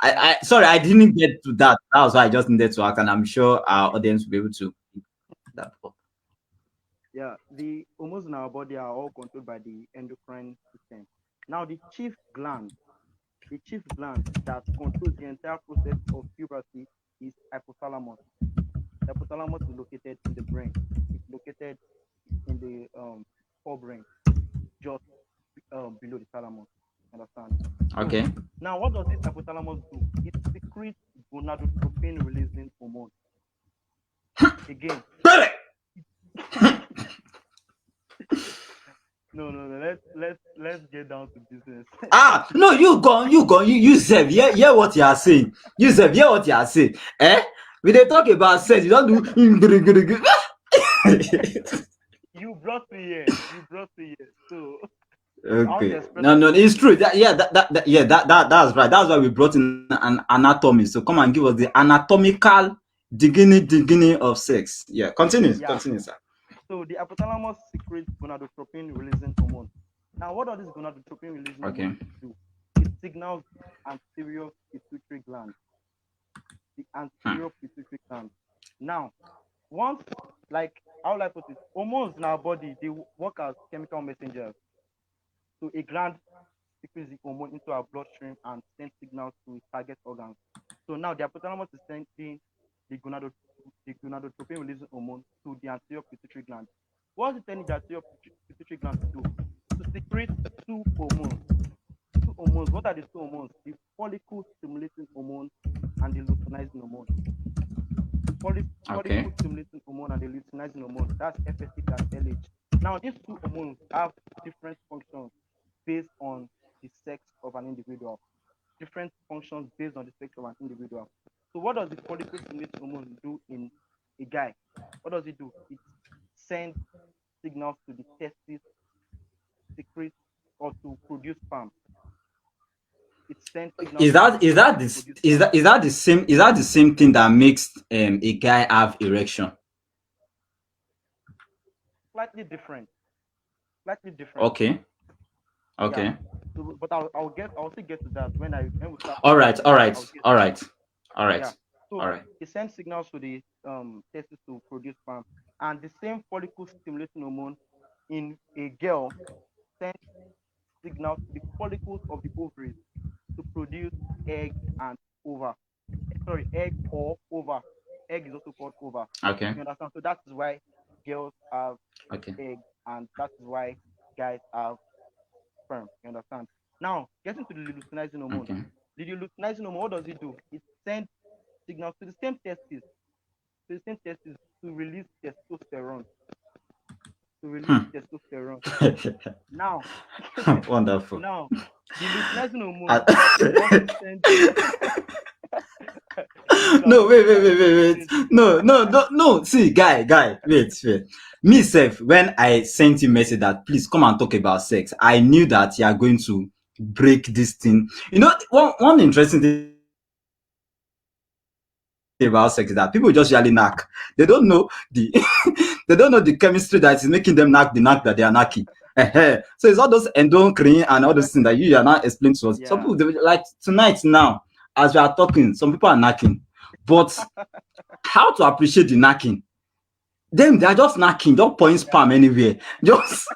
yeah. Sorry, I didn't get to that. That was why I just needed to ask, and I'm sure our audience will be able to pick that up. Yeah, the hormones in our body are all controlled by the endocrine system. Now, the chief gland that controls the entire process of puberty is hypothalamus. The hypothalamus is located in the brain. It's located in the forebrain, just below the thalamus. Understand? So Okay. now, what does this hypothalamus do? It secretes gonadotropin releasing hormone. Again, no. Let's get down to business. No, you Zev, hear what you are saying. You Zev, hear what you are saying. When they talk about sex, you don't do. You brought me here. So Okay. express No, myself. it's true. That's right. That's why we brought in an anatomy. So come and give us the anatomical beginning of sex. Yeah, continue, Yeah. sir. So the hypothalamus secretes gonadotropin releasing hormone. Now, what does this gonadotropin releasing Okay. hormone do? It signals the anterior pituitary gland. The anterior pituitary gland. Now, once, like, how will I put it? Hormones in our body, they work as chemical messengers. So a gland secretes the hormone into our bloodstream and sends signals to its target organs. So now the hypothalamus is sending the gonadotropin releasing hormone to the anterior pituitary gland. What is it telling the anterior pituitary gland to do? To secrete two hormones What are the two hormones? The follicle stimulating hormone and the luteinizing hormone. Okay. Follicle stimulating hormone and the luteinizing hormone. That's FSH and LH. Now, these two hormones have different functions based on the sex of an individual. Different functions based on the sex of an individual. So, what does the follicle stimulating hormone do in a guy? What does it do? It sends signals to the testes, secrete, or to produce sperm. It sends signals Is to the that is testes that to this produce is sperm. that the same thing that makes a guy have erection? Slightly different. Slightly different. Okay. Yeah. Okay. So, but I'll still get to that when we start. All right. All right. I'll get All to right. that. All right. Yeah. So All right. it sends signals to the testes to produce sperm, and the same follicle stimulating hormone in a girl sends signals to the follicles of the ovaries to produce egg and ova. Sorry, egg or ova. Egg is also called ova. Okay. You understand? So that is why girls have Okay. egg, and that is why guys have sperm. You understand? Now, getting to the luteinizing hormone. Okay. The luteinizing hormone, what does it do? It sends signals to the same testes to release testosterone. To release testosterone. Now, Wonderful. now, the luteinizing hormone Uh, also sends. no, wait. No. See, guy, wait. Me self, when I sent you message that please come and talk about sex, I knew that you are going to break this thing. You know, one interesting thing about sex is that people just usually knack. They don't know the they don't know the chemistry that is making them knack the knack that they are knacking. So it's all those endocrine and all those things that you are not explaining to us. Some Yeah. people like tonight now, as we are talking, some people are knacking, but how to appreciate the knacking? Them they are just knacking, don't point spam anywhere. Just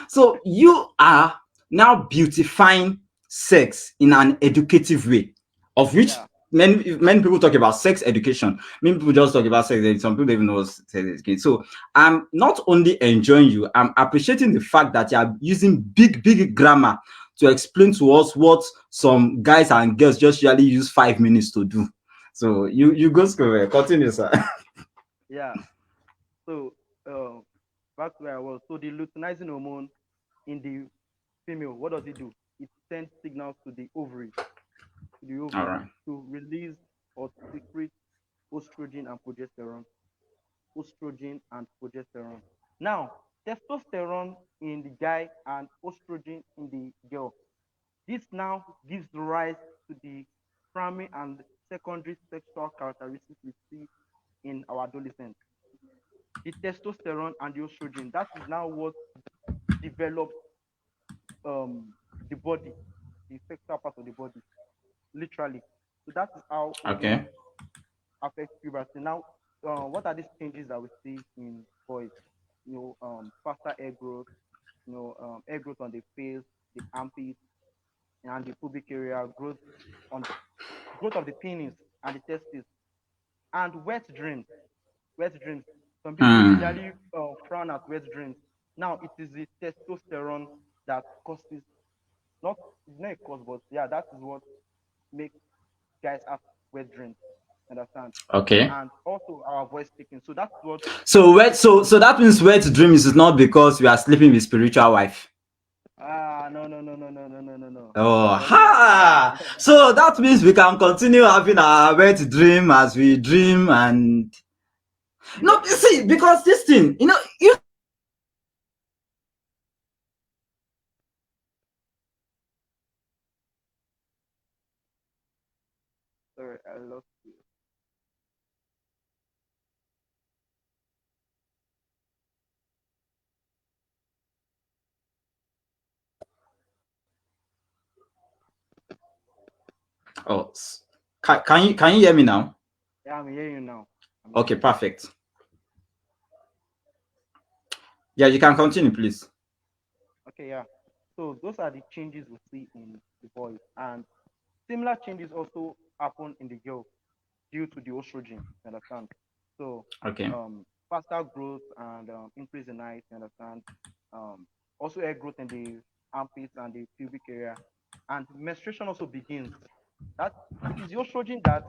So you are now beautifying sex in an educative way, of which Yeah. many people talk about sex education. Many people just talk about sex. Some people even know what sex education. So I'm not only enjoying you, I'm appreciating the fact that you are using big grammar to explain to us what some guys and girls just usually use 5 minutes to do. So you go school, continue, sir. Yeah. So back to where I was. So the luteinizing hormone in the female, what does it do? It sends signals to the ovary, All right. to release or secrete estrogen and progesterone. Estrogen and progesterone. Now, testosterone in the guy and estrogen in the girl. This now gives rise to the primary and secondary sexual characteristics we see in our adolescents. The testosterone and the estrogen, that is now what develops the body, the sexual part of the body, literally. So that is how Okay. it affects puberty. Now, what are these changes that we see in boys? Faster hair growth, hair growth on the face, the armpit, and the pubic area, growth of the penis and the testes, and wet dreams. Wet dreams. Some people usually frown at wet dreams. Now, it is the testosterone that causes, not it's not a cause, but yeah, that is what makes guys have wet dreams. Understand? Okay. And also our voice taking. So that's what. So that means wet dreams is not because we are sleeping with spiritual wife. No. Oh, ha! So that means we can continue having our wet dream as we dream and no, you see, because this thing, you Sorry, I lost you. oh can you hear me now? Yeah, I'm hearing you now. Okay, perfect. Yeah, you can continue, please. Okay, yeah. So those are the changes we see in the boys, and similar changes also happen in the girl due to the estrogen. You understand? So Okay. faster growth and increase in height. You understand? Also hair growth in the armpits and the pubic area, and menstruation also begins. That it is the estrogen that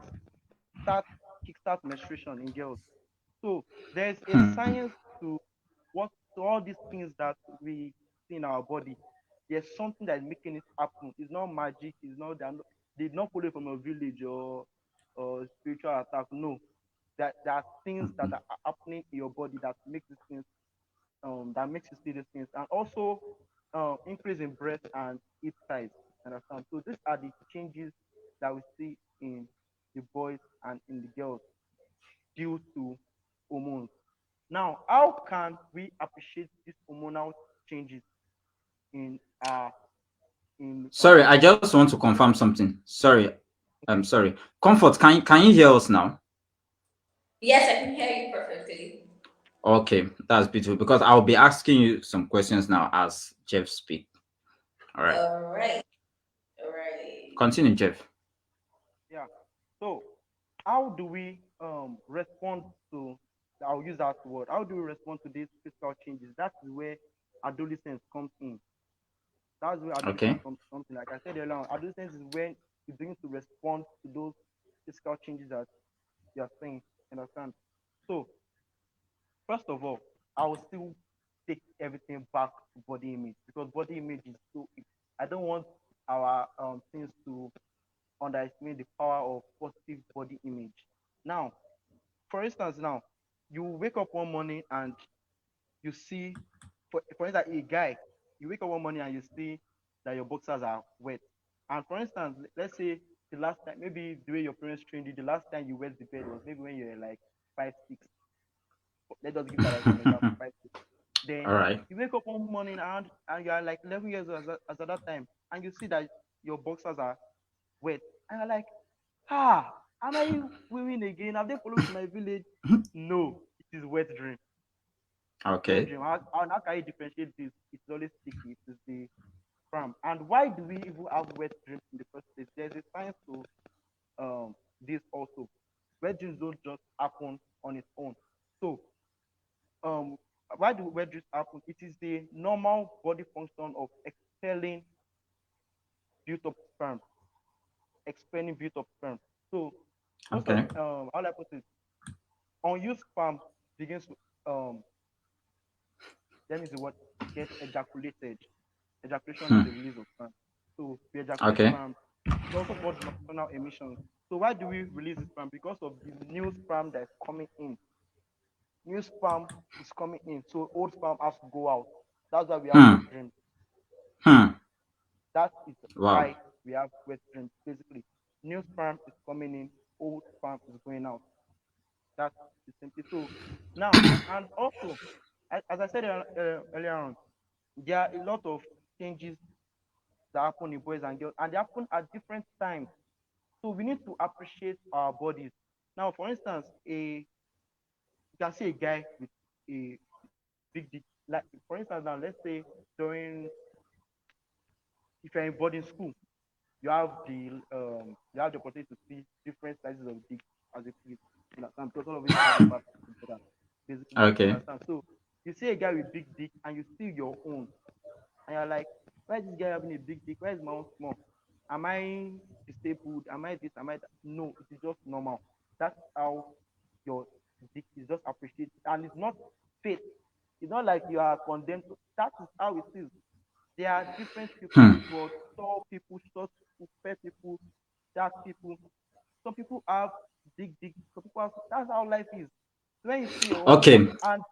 start kickstart menstruation in girls. So there's a Hmm. science to what to all these things that we see in our body. There's something that is making it happen. It's not magic. It's not they did not pull it from a village or spiritual attack. No, that there are things that Mhm. are happening in your body that makes these things that makes you see these things, and also increase in breast and hip size. Understand? So these are the changes that we see in the boys and in the girls due to hormones. Now, how can we appreciate these hormonal changes in Sorry, I our just want to confirm something. Sorry, I'm sorry. Comfort, can you hear us now? Yes, I can hear you perfectly. Okay, that's beautiful because I'll be asking you some questions now as Jeff speak. All right, All right. All right. continue, Jeff. yeah? So how do we respond to? I'll use that word. How do we respond to these physical changes? That's where adolescence comes in. That's where adolescence Okay. comes in. Like I said earlier, on, adolescence is when you begin to respond to those physical changes that you are seeing. Understand? So first of all, I will still take everything back to body image because body image is so. I don't want our things to underestimate the power of positive body image. Now, for instance, now you wake up one morning and you see, for instance, a guy, you wake up one morning and you see that your boxers are wet. And for instance, let's say the last time, maybe the way your parents trained you, the last time you wet the bed was maybe when you were like 5, 6. Let us give that as an example, 5, 6. All Then right. you wake up one morning and you are like 11 years old as at that time, and you see that your boxers are wet, and you're like, ah, am I wearing again? Have they followed to my village? No, it is wet dream. Wet Okay. dream. How can you differentiate this? It's always sticky. It is the sperm. And why do we even have wet dreams in the first place? There's a science to this also. Wet dreams don't just happen on its own. So um, why do wet dreams happen? It is the normal body function of expelling built up sperm, expelling built up sperm. So most of Okay. how do I put it? Unused sperm begins to that means the word get ejaculated. Ejaculation is Hmm. the release of sperm. So we ejaculate Okay. sperm. It's also called nocturnal emission. So why do we release the sperm? Because of the new sperm that's coming in. New sperm is coming in, so old sperm has to go out. That's why we have wet Hmm. dreams. Hmm. That is Wow. why we have wet dreams. Basically, new sperm is coming in, old sperm is going out. That's simply so. Now, and also, as I said earlier on, there are a lot of changes that happen in boys and girls, and they happen at different times. So we need to appreciate our bodies. Now, for instance, you can see a guy with a big dick. Like for instance, now let's say during if you're in boarding school, you have the opportunity to see different sizes of dick as a kid. You understand? Because all of it have a part together, basically. You Okay. understand? So you see a guy with big dick and you see your own, and you're like, why is this guy having a big dick? Why is my own small? Am I disabled? Am I this? Am I that? No, it is just normal. That's how your dick is just appreciated, and it's not fate. It's not like you are condemned. That is how it is. There are different people in Hmm. this world: tall people, short people, fair people, dark people. Some people have big dick. Some people have. That's how life is. When you see your own, Okay. and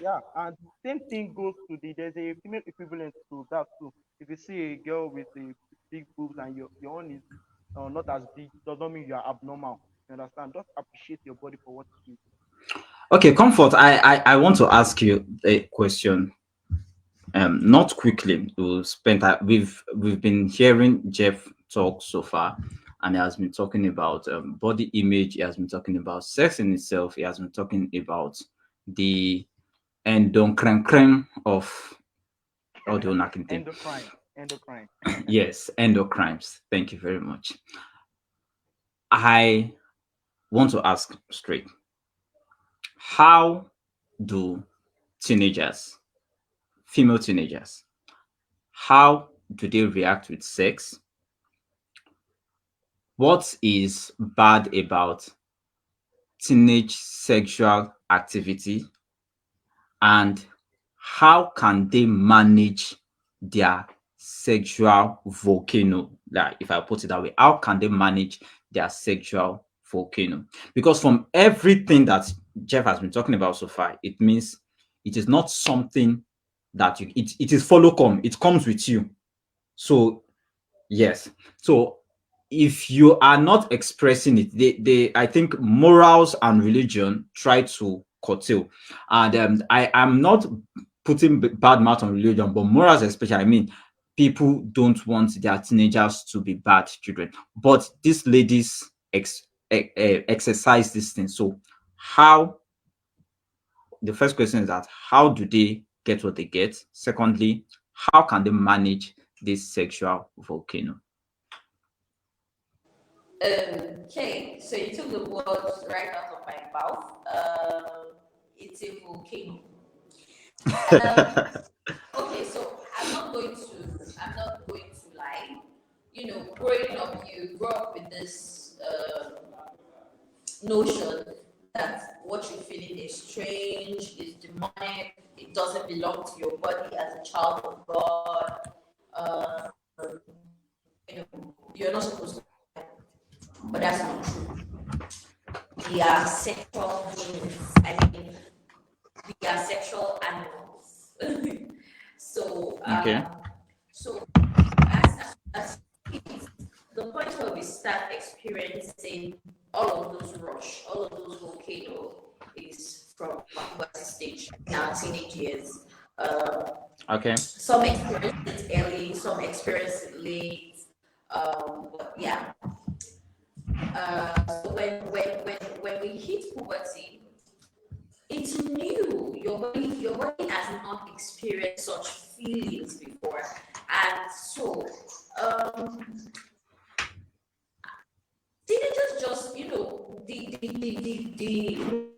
yeah, and same thing goes to there's a female equivalent to that too. If you see a girl with a big boobs and your own is not as big, does not mean you are abnormal. You understand? Just appreciate your body for what it is. Okay. Comfort. I want to ask you a question. Not quickly. We'll spend that. We've been hearing Jeff talk so far, and he has been talking about body image. He has been talking about sex in itself. He has been talking about the endocrine of audio knacking thing. Endocrine, endocrine. Yes, endocrines. Thank you very much. I want to ask straight: how do teenagers, female teenagers, how do they react with sex? What is bad about teenage sexual activity? And how can they manage their sexual volcano? Like, if I put it that way, how can they manage their sexual volcano? Because from everything that Jeff has been talking about so far, it means it is not something that it is follow come, it comes with you. So yes. So if you are not expressing it, they I think morals and religion try to curtail. And I am not putting bad mouth on religion, but morals especially, I mean, people don't want their teenagers to be bad children. But these ladies exercise this thing. So how, the first question is that how do they get what they get? Secondly, how can they manage this sexual volcano? Okay, so you took the words right out of my mouth. It's a volcano. Okay, so I'm not going to lie. You know, growing up, you grow up with this notion that what you're feeling is strange, is demonic, it doesn't belong to your body as a child of God. Uh, you know, you're not supposed to, but that's not true. We are sexual beings. I mean, we are sexual animals. So, Okay. so as kids, the point where we start experiencing all of those rush, all of those volcanoes is from puberty stage, now teenage years. Okay. Some experience it early, some experience it late. But yeah. So when we hit puberty, it's new. Your body has not experienced such feelings before, and so teenagers just, you know, the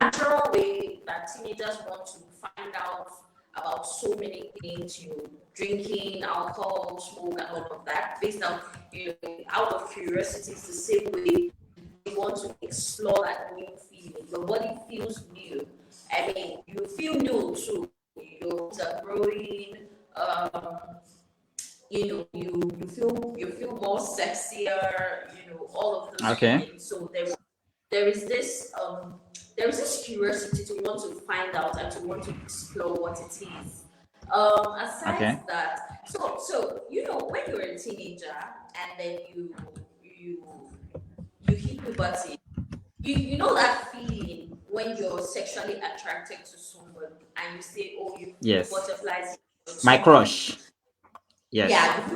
natural way that teenagers want to find out about so many things, you know, drinking, alcohol, smoke, and all of that, based on, you know, out of curiosity, it's the same way they want to explore that new feeling. Your body feels new. I mean, you feel new too. Your bones are growing. You know, you feel more sexier. You know, all of those Okay. things. So there is this curiosity to want to find out and to want to explore what it is. Aside Okay. that, so you know, when you're a teenager and then you hit puberty, you know that feeling when you're sexually attracted to someone and you say, oh, you feel Yes. butterflies in your My tummy. crush. Yes. Yeah,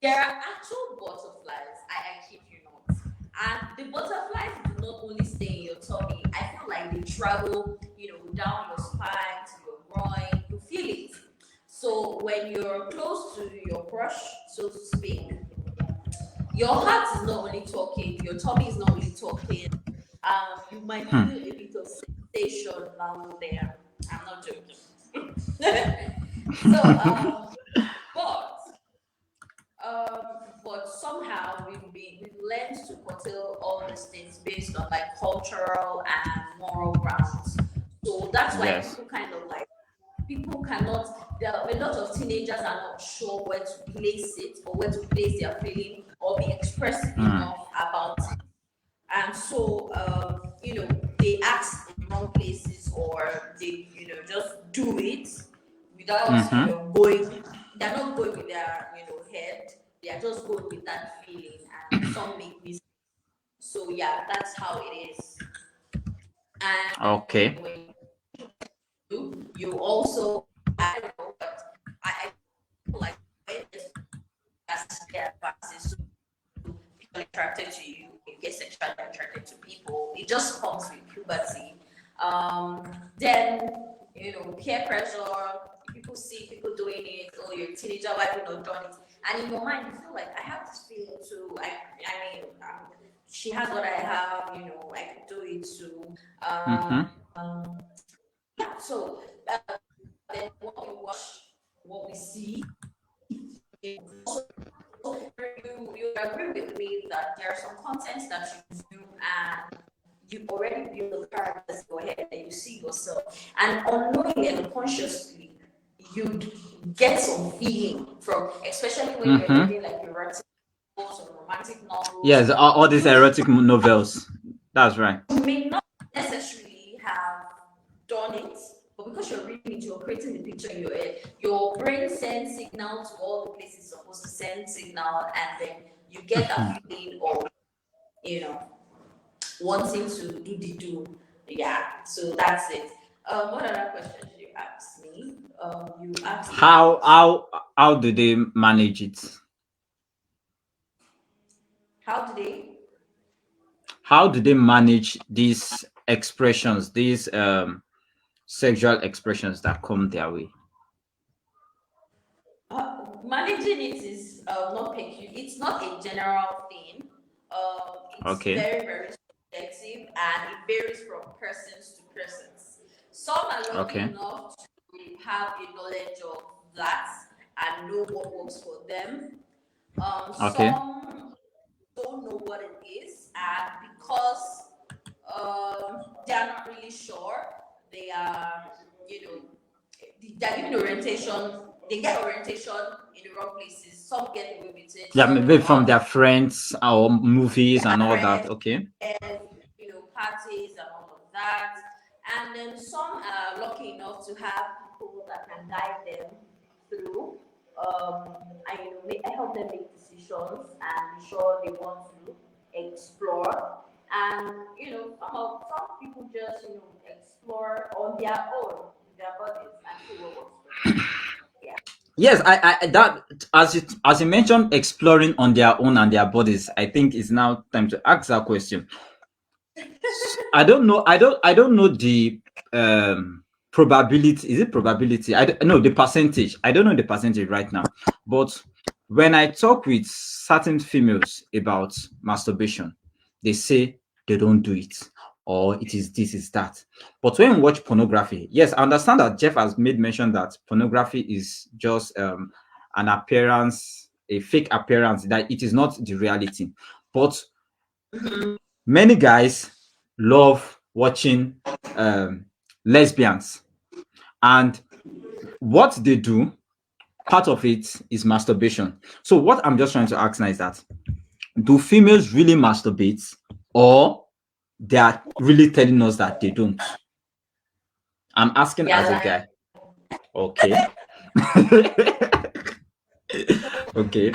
there are actual butterflies. I kid you not. And the butterflies do not only stay in your tummy. I feel like they travel, you know, down your spine to your groin. You feel it. So when you're close to your crush, so to speak, your heart is not only talking, your tummy is not only talking. You might feel a bit of sensation down there. I'm not joking. So, but but somehow we've learned to curtail all these things based on like cultural and moral grounds. So that's why Yes. people cannot. There are a lot of teenagers are not sure where to place it or where to place their feeling or be expressive enough about it. And so you know, they ask in wrong places or they, you know, just do it without, you know, going. They're not going with their, you know, head. They are just going with that feeling, and some make mistakes. So yeah, that's how it is. And Okay. when you also, I don't know, but I feel like when it's advances, so people attracted to you, you get sexually attracted to people. It just comes with puberty. Then, you know, peer pressure. People see people doing it. Oh, you're a teenager, why have you not done it? And in your mind, you feel like I have this feeling too. I mean, she has what I have. You know, I could do it too. Yeah. So then, what we watch, what we see, it also way that there are some contents that you do and you already build the characters in your head and you see yourself. And unknowingly and unconsciously, you'd get some feeling from, especially when you're reading like erotic novels or romantic novels. Yes, all these erotic novels. That's right. You may not necessarily have done it, but because you're reading it, you're creating the picture in your head. Your brain sends signal to all the places it's supposed to send signal, and then you get that feeling of, wanting to do the do. Yeah, so that's it. What other questions did you ask me? You asked me How do they manage it? how do they? How do they manage these expressions, these sexual expressions that come their way? Managing it is not peculiar. It's not a general thing. It's Okay. very, very subjective, and it varies from persons to persons. Some are lucky Okay. enough to have a knowledge of that and know what works for them. Okay. Some don't know what it is, and because they are not really sure, they are, they're given orientation. They get orientation in the wrong places. Some get away with it. Yeah, some maybe don't. from their friends or movies and all that. Okay. And parties and all of that. And then some are lucky enough to have people that can guide them through. I help them make decisions and be sure they want to explore. And some people just explore on their own with their bodies and see what works for them. Yes, I that as you mentioned, exploring on their own and their bodies. I think it's now time to ask that question. I don't know. I don't know the probability. Is it probability? I don't know the percentage. I don't know the percentage right now. But when I talk with certain females about masturbation, they say they don't do it, or it is this, is that. But when we watch pornography, yes, I understand that Jeff has made mention that pornography is just an appearance, a fake appearance, that it is not the reality. But many guys love watching lesbians, and what they do, part of it is masturbation. So what I'm just trying to ask now is that, do females really masturbate, or they are really telling us that they don't? I'm asking as a guy. Okay. Okay.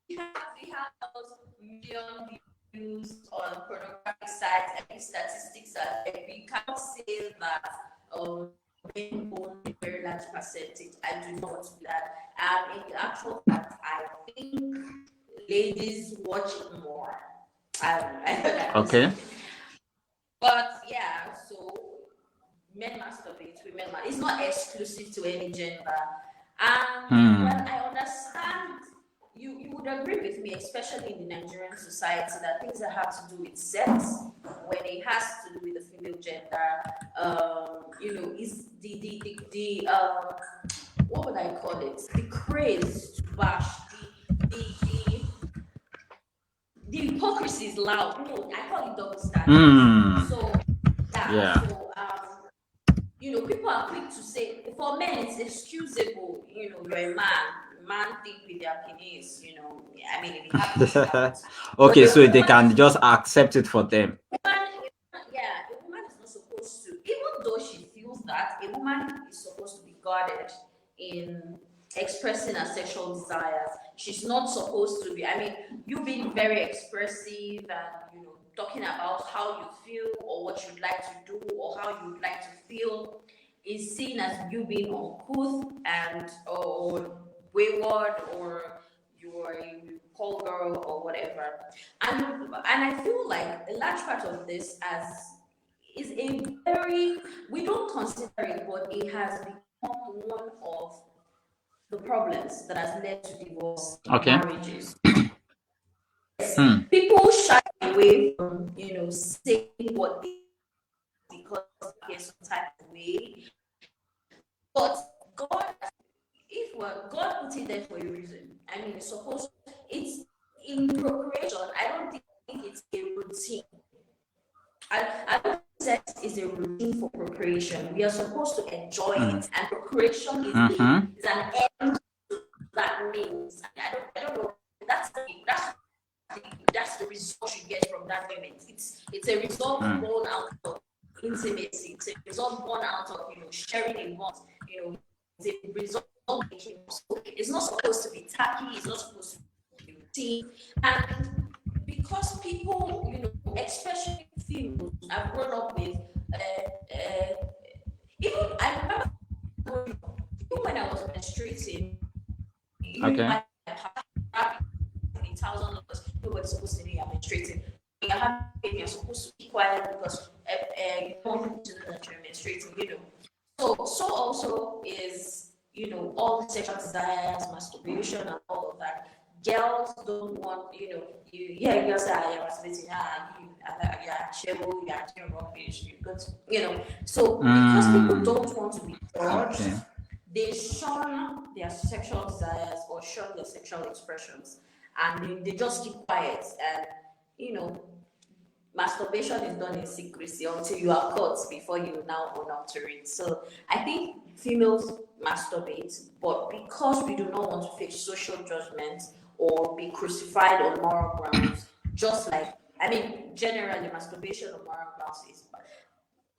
We have those million views on pornographic sites and statistics that we can't say that men own a very large percentage. I do not do that. And in actual fact, I think ladies watch it more. I don't know. Okay. But yeah, so men masturbate, women masturbate. It's not exclusive to any gender. And but I understand you would agree with me, especially in the Nigerian society, that things that have to do with sex, when it has to do with the female gender, is the what would I call it? The craze to bash, the hypocrisy is loud. I call it double standards. So Yeah. So people are quick to say, for men it's excusable. You're a man think with their penis. I mean, if you have to Okay, so they can just accept it for them. a woman is not supposed to, even though she feels that, a woman is supposed to be guarded in expressing her sexual desires. She's not supposed to be, you being very expressive and, talking about how you feel or what you'd like to do or how you'd like to feel is seen as you being uncouth and or wayward, or you're a call girl or whatever. And I feel like a large part of this is a very, we don't consider it, but it has become one of the problems that has led to divorce Okay. marriages. People shy away from saying what they, because they get some type of way. But God put it there for a reason. It's supposed, it in procreation, I don't think it's a routine. I don't think sex is a routine for procreation. We are supposed to enjoy it, and procreation is, is an end to that means. I don't know. That's the result you get from that moment. It's a result born out of intimacy. It's a result born out of sharing a want. It's a result of making. So it's not supposed to be tacky. It's not supposed to be routine. And because people, especially females, I've grown up with. Even I remember even when I was menstruating. Okay. $1,000. Nobody's supposed to know you're menstruating. You're having baby, you're supposed to be quiet because you don't want people to know that you're menstruating. So also is all the sexual desires, masturbation, and all of that. Girls don't want girls say you're masturbating, you're shallow, you're doing rubbish, so because people don't want to be judged, they shun their sexual desires or shun their sexual expressions, and they just keep quiet. And masturbation is done in secrecy until you are caught before you now utter it. So I think females masturbate, but because we do not want to face social judgment or be crucified on moral grounds, generally masturbation on moral grounds is bad.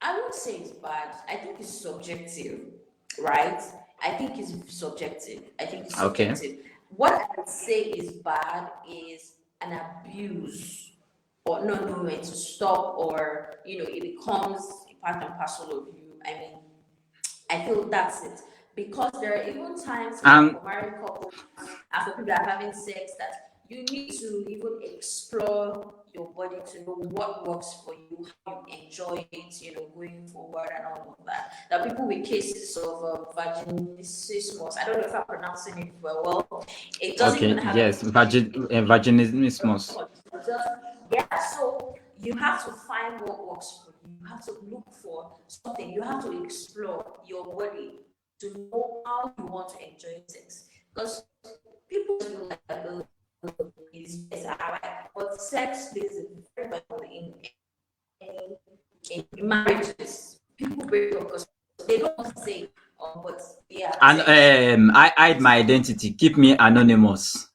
I won't say it's bad. I think it's subjective, right? I think it's subjective. What I would say is bad is an abuse, or no way to stop, or it becomes a part and parcel of you. I feel that's it. Because there are even times for married couples and for people that are having sex that you need to even explore your body to know what works for you, how you enjoy it, going forward and all of that. There are people with cases of vaginismus. I don't know if I'm pronouncing it well. It doesn't even have vaginismus. Yeah, so you have to find what works for you. You have to look for something. You have to explore your body to know how you want to enjoy sex. Because people feel like but sex is very well in marriages. People break up because they don't want to say, but yeah. And I hide my identity. Keep me anonymous.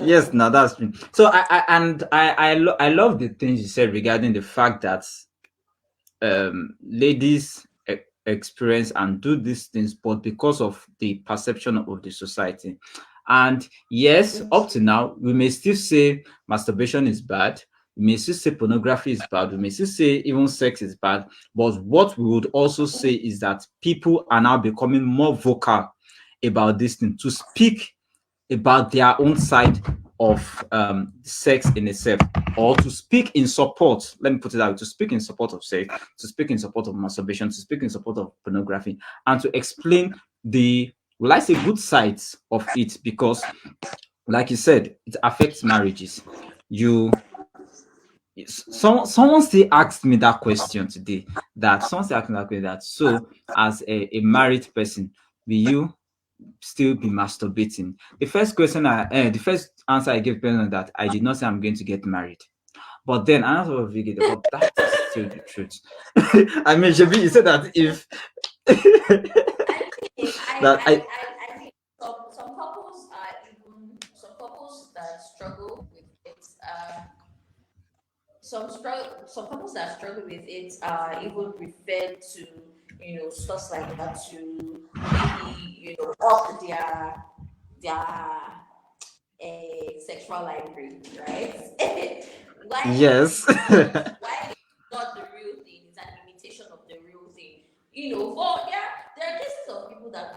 Yes, now that's true. So I love the things you said regarding the fact that ladies experience and do these things, but because of the perception of the society. And yes, up to now, we may still say masturbation is bad. We may still say pornography is bad. We may still say even sex is bad. But what we would also say is that people are now becoming more vocal about this thing, to speak about their own side of sex in itself, or to speak in support. Let me put it that way: to speak in support of sex, to speak in support of masturbation, to speak in support of pornography, and to explain the, will I say, good sides of it. Because, like you said, it affects marriages. Someone still asked me that question today. So, as a married person, will you still be masturbating? The first answer I gave person that I did not say I'm going to get married. But then another video, but that is still the truth. I mean, Shabi, you said that if I think some couples that struggle with it. Some couples that struggle with it are even referred to stuff like that, to maybe up their sexual library, right? Yes. Why not the real thing? It's an imitation of the real thing. There are cases of people that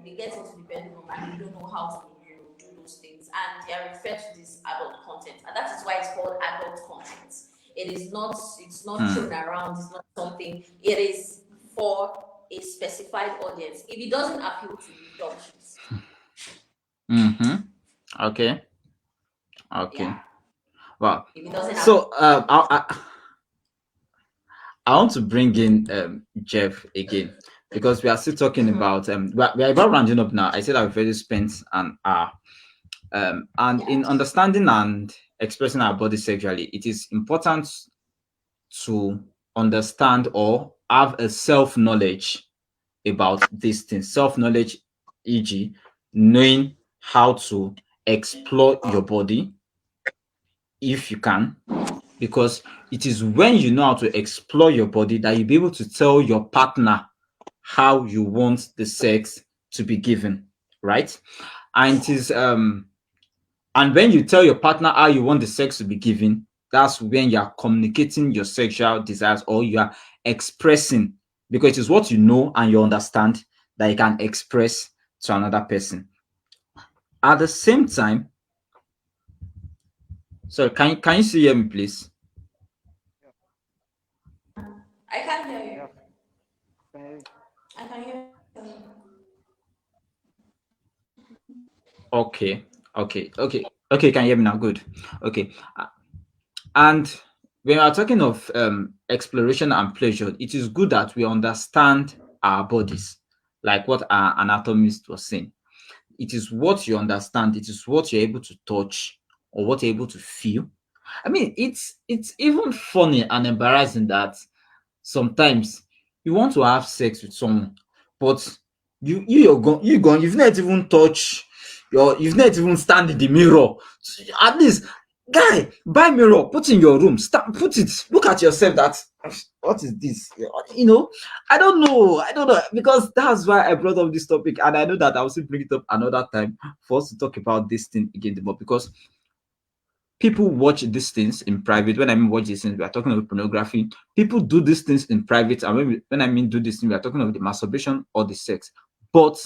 they get into the bedroom and they don't know how to do those things, and they are referred to this adult content, and that is why it's called adult content. It's not thrown around. It's not something. It is for a specified audience. If it doesn't appeal to you, don't choose. Okay. Yeah. Wow. If it doesn't So I want to bring in Jeff again, because we are still talking about we're about rounding up now. I said I've already spent an hour. And in understanding and expressing our body sexually, it is important to understand or have a self-knowledge about these things. Self-knowledge, e.g., knowing how to explore your body if you can, because it is when you know how to explore your body that you'll be able to tell your partner how you want the sex to be given, right? And it is and when you tell your partner how you want the sex to be given, that's when you are communicating your sexual desires, or you are expressing, because it is what you know and you understand that you can express to another person. At the same time, so can you still hear me, please? I can't hear you. Yeah. Okay. I can hear you. Okay, can you hear me now? Good. Okay. And when we are talking of exploration and pleasure, it is good that we understand our bodies, like what our anatomist was saying. It is what you understand, it is what you're able to touch or what you're able to feel. I mean, it's even funny and embarrassing that sometimes you want to have sex with someone, but you've not even touched you've not even stand in the mirror. At least, guy, buy mirror, put in your room, put it, look at yourself. That what is this? You know, I don't know, because that's why I brought up this topic, and I know that I'll still bring it up another time for us to talk about this thing again, more, because people watch these things in private. When I mean watch these things, we are talking about pornography. People do these things in private, and when I mean do this thing, we are talking about the masturbation or the sex. But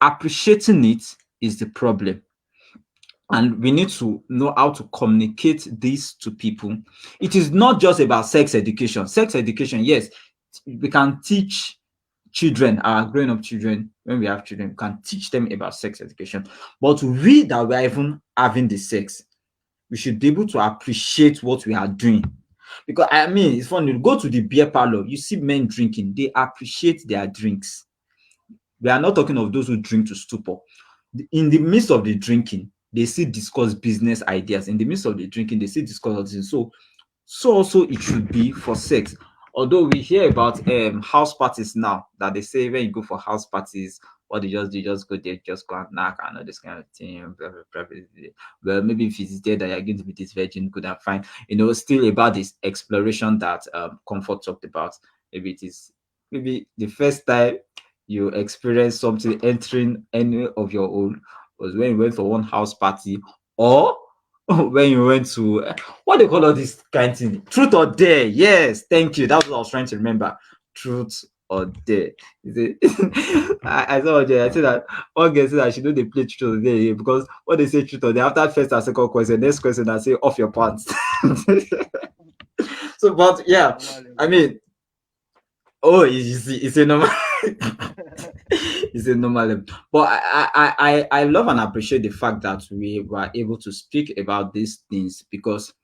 appreciating it is the problem, and we need to know how to communicate this to people. It is not just about sex education. Sex education, yes, we can teach children, our growing up children, when we have children, we can teach them about sex education. But we that we are even having the sex, we should be able to appreciate what we are doing. Because I mean, it's funny, you go to the beer parlor, you see men drinking, they appreciate their drinks. We are not talking of those who drink to stupor. In the midst of the drinking, they still discuss business ideas. In the midst of the drinking, they still discuss other things. So also it should be for sex. Although we hear about house parties now, that they say when you go for house parties, what they just do, just go there, just go and knock and all this kind of thing. Blah, blah, blah, blah, blah. Well, maybe if it's there that you're going to be this virgin, good and fine. You know, still about this exploration that Comfort talked about. Maybe the first time you experience something entering any of your own was when you went for one house party, or when you went to what they call all this kind of thing, truth or dare. Yes, thank you, that's what I was trying to remember. Truth or dare. I saw there, I said that one girl said that she know they play truth or dare, because what they say truth or dare, after first and second question, next question I say off your pants. So but yeah, I mean, oh, it's a normal it's a normal level. But I love and appreciate the fact that we were able to speak about these things, because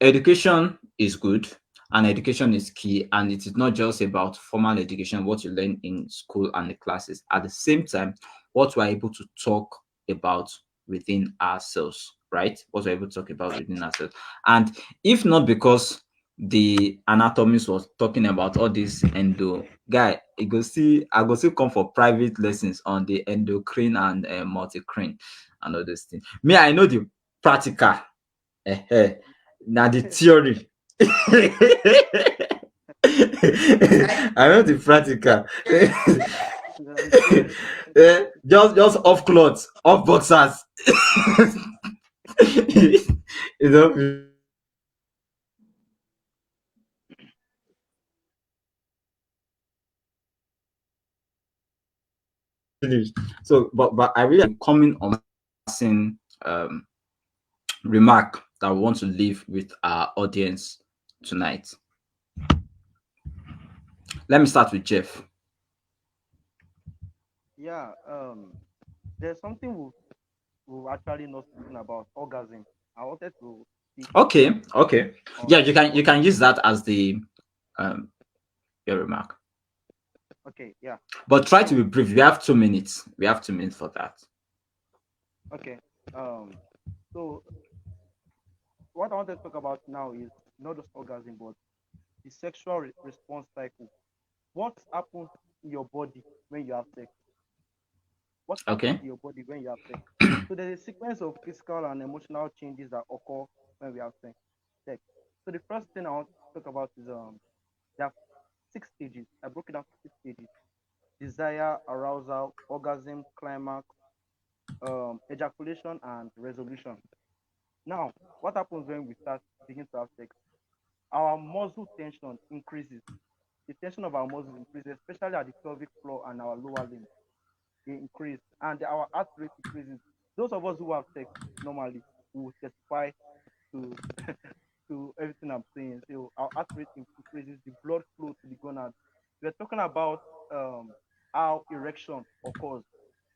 education is good and education is key, and it is not just about formal education, what you learn in school and the classes. At the same time, what we're able to talk about within ourselves, right? What we're able to talk about within ourselves. And if not because the anatomist was talking about all this endo, guy, I go still come for private lessons on the endocrine and multicrine and all those things. Me, I know the practical. Now the theory. I know the practical. Just off clothes, off boxers. You know. So, but I really am coming on passing remark that we want to leave with our audience tonight. Let me start with Jeff. Yeah. There's something we've actually not spoken about, orgasm. I wanted to speak Okay. on Yeah, you can use that as the your remark. Okay, yeah. But try to So be brief. We have 2 minutes. We have 2 minutes for that. okay. Um. So what I want to talk about now is not just orgasm, but the sexual response cycle. What happens in your body when you have sex? What happens Okay. in your body when you have sex? So there's a sequence of physical and emotional changes that occur when we have sex. Sex. So the first thing I want to talk about is there are 6 stages. I broke it down to 6 stages: desire, arousal, orgasm, climax, ejaculation, and resolution. Now, what happens when we start begin to have sex? Our muscle tension increases. The tension of our muscles increases, especially at the pelvic floor and our lower limbs. They increase, and our heart rate increases. Those of us who have sex normally will testify to to everything I'm saying. So our heart rate increases, the blood flow to the gonads. We're talking about how erection occurs.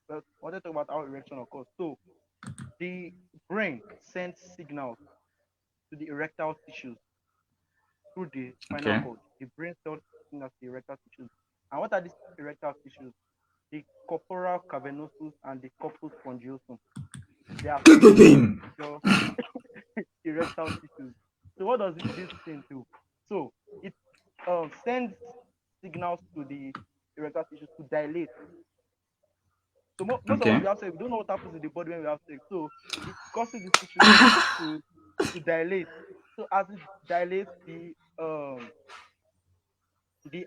Well, I want to talk about how erection occurs. So the brain sends signals to the erectile tissues through the spinal Okay. cord. The brain sends signals to the erectile tissues. And what are these erectile tissues? The corpora cavernosus and the corpus spongiosum. They are two major erectile tissues. So what does this thing do? So it sends signals to the erectile tissues to dilate. So most of us Okay. we have sex, we don't know what happens in the body when we have sex. So it causes the tissues to to dilate. So as it dilates, the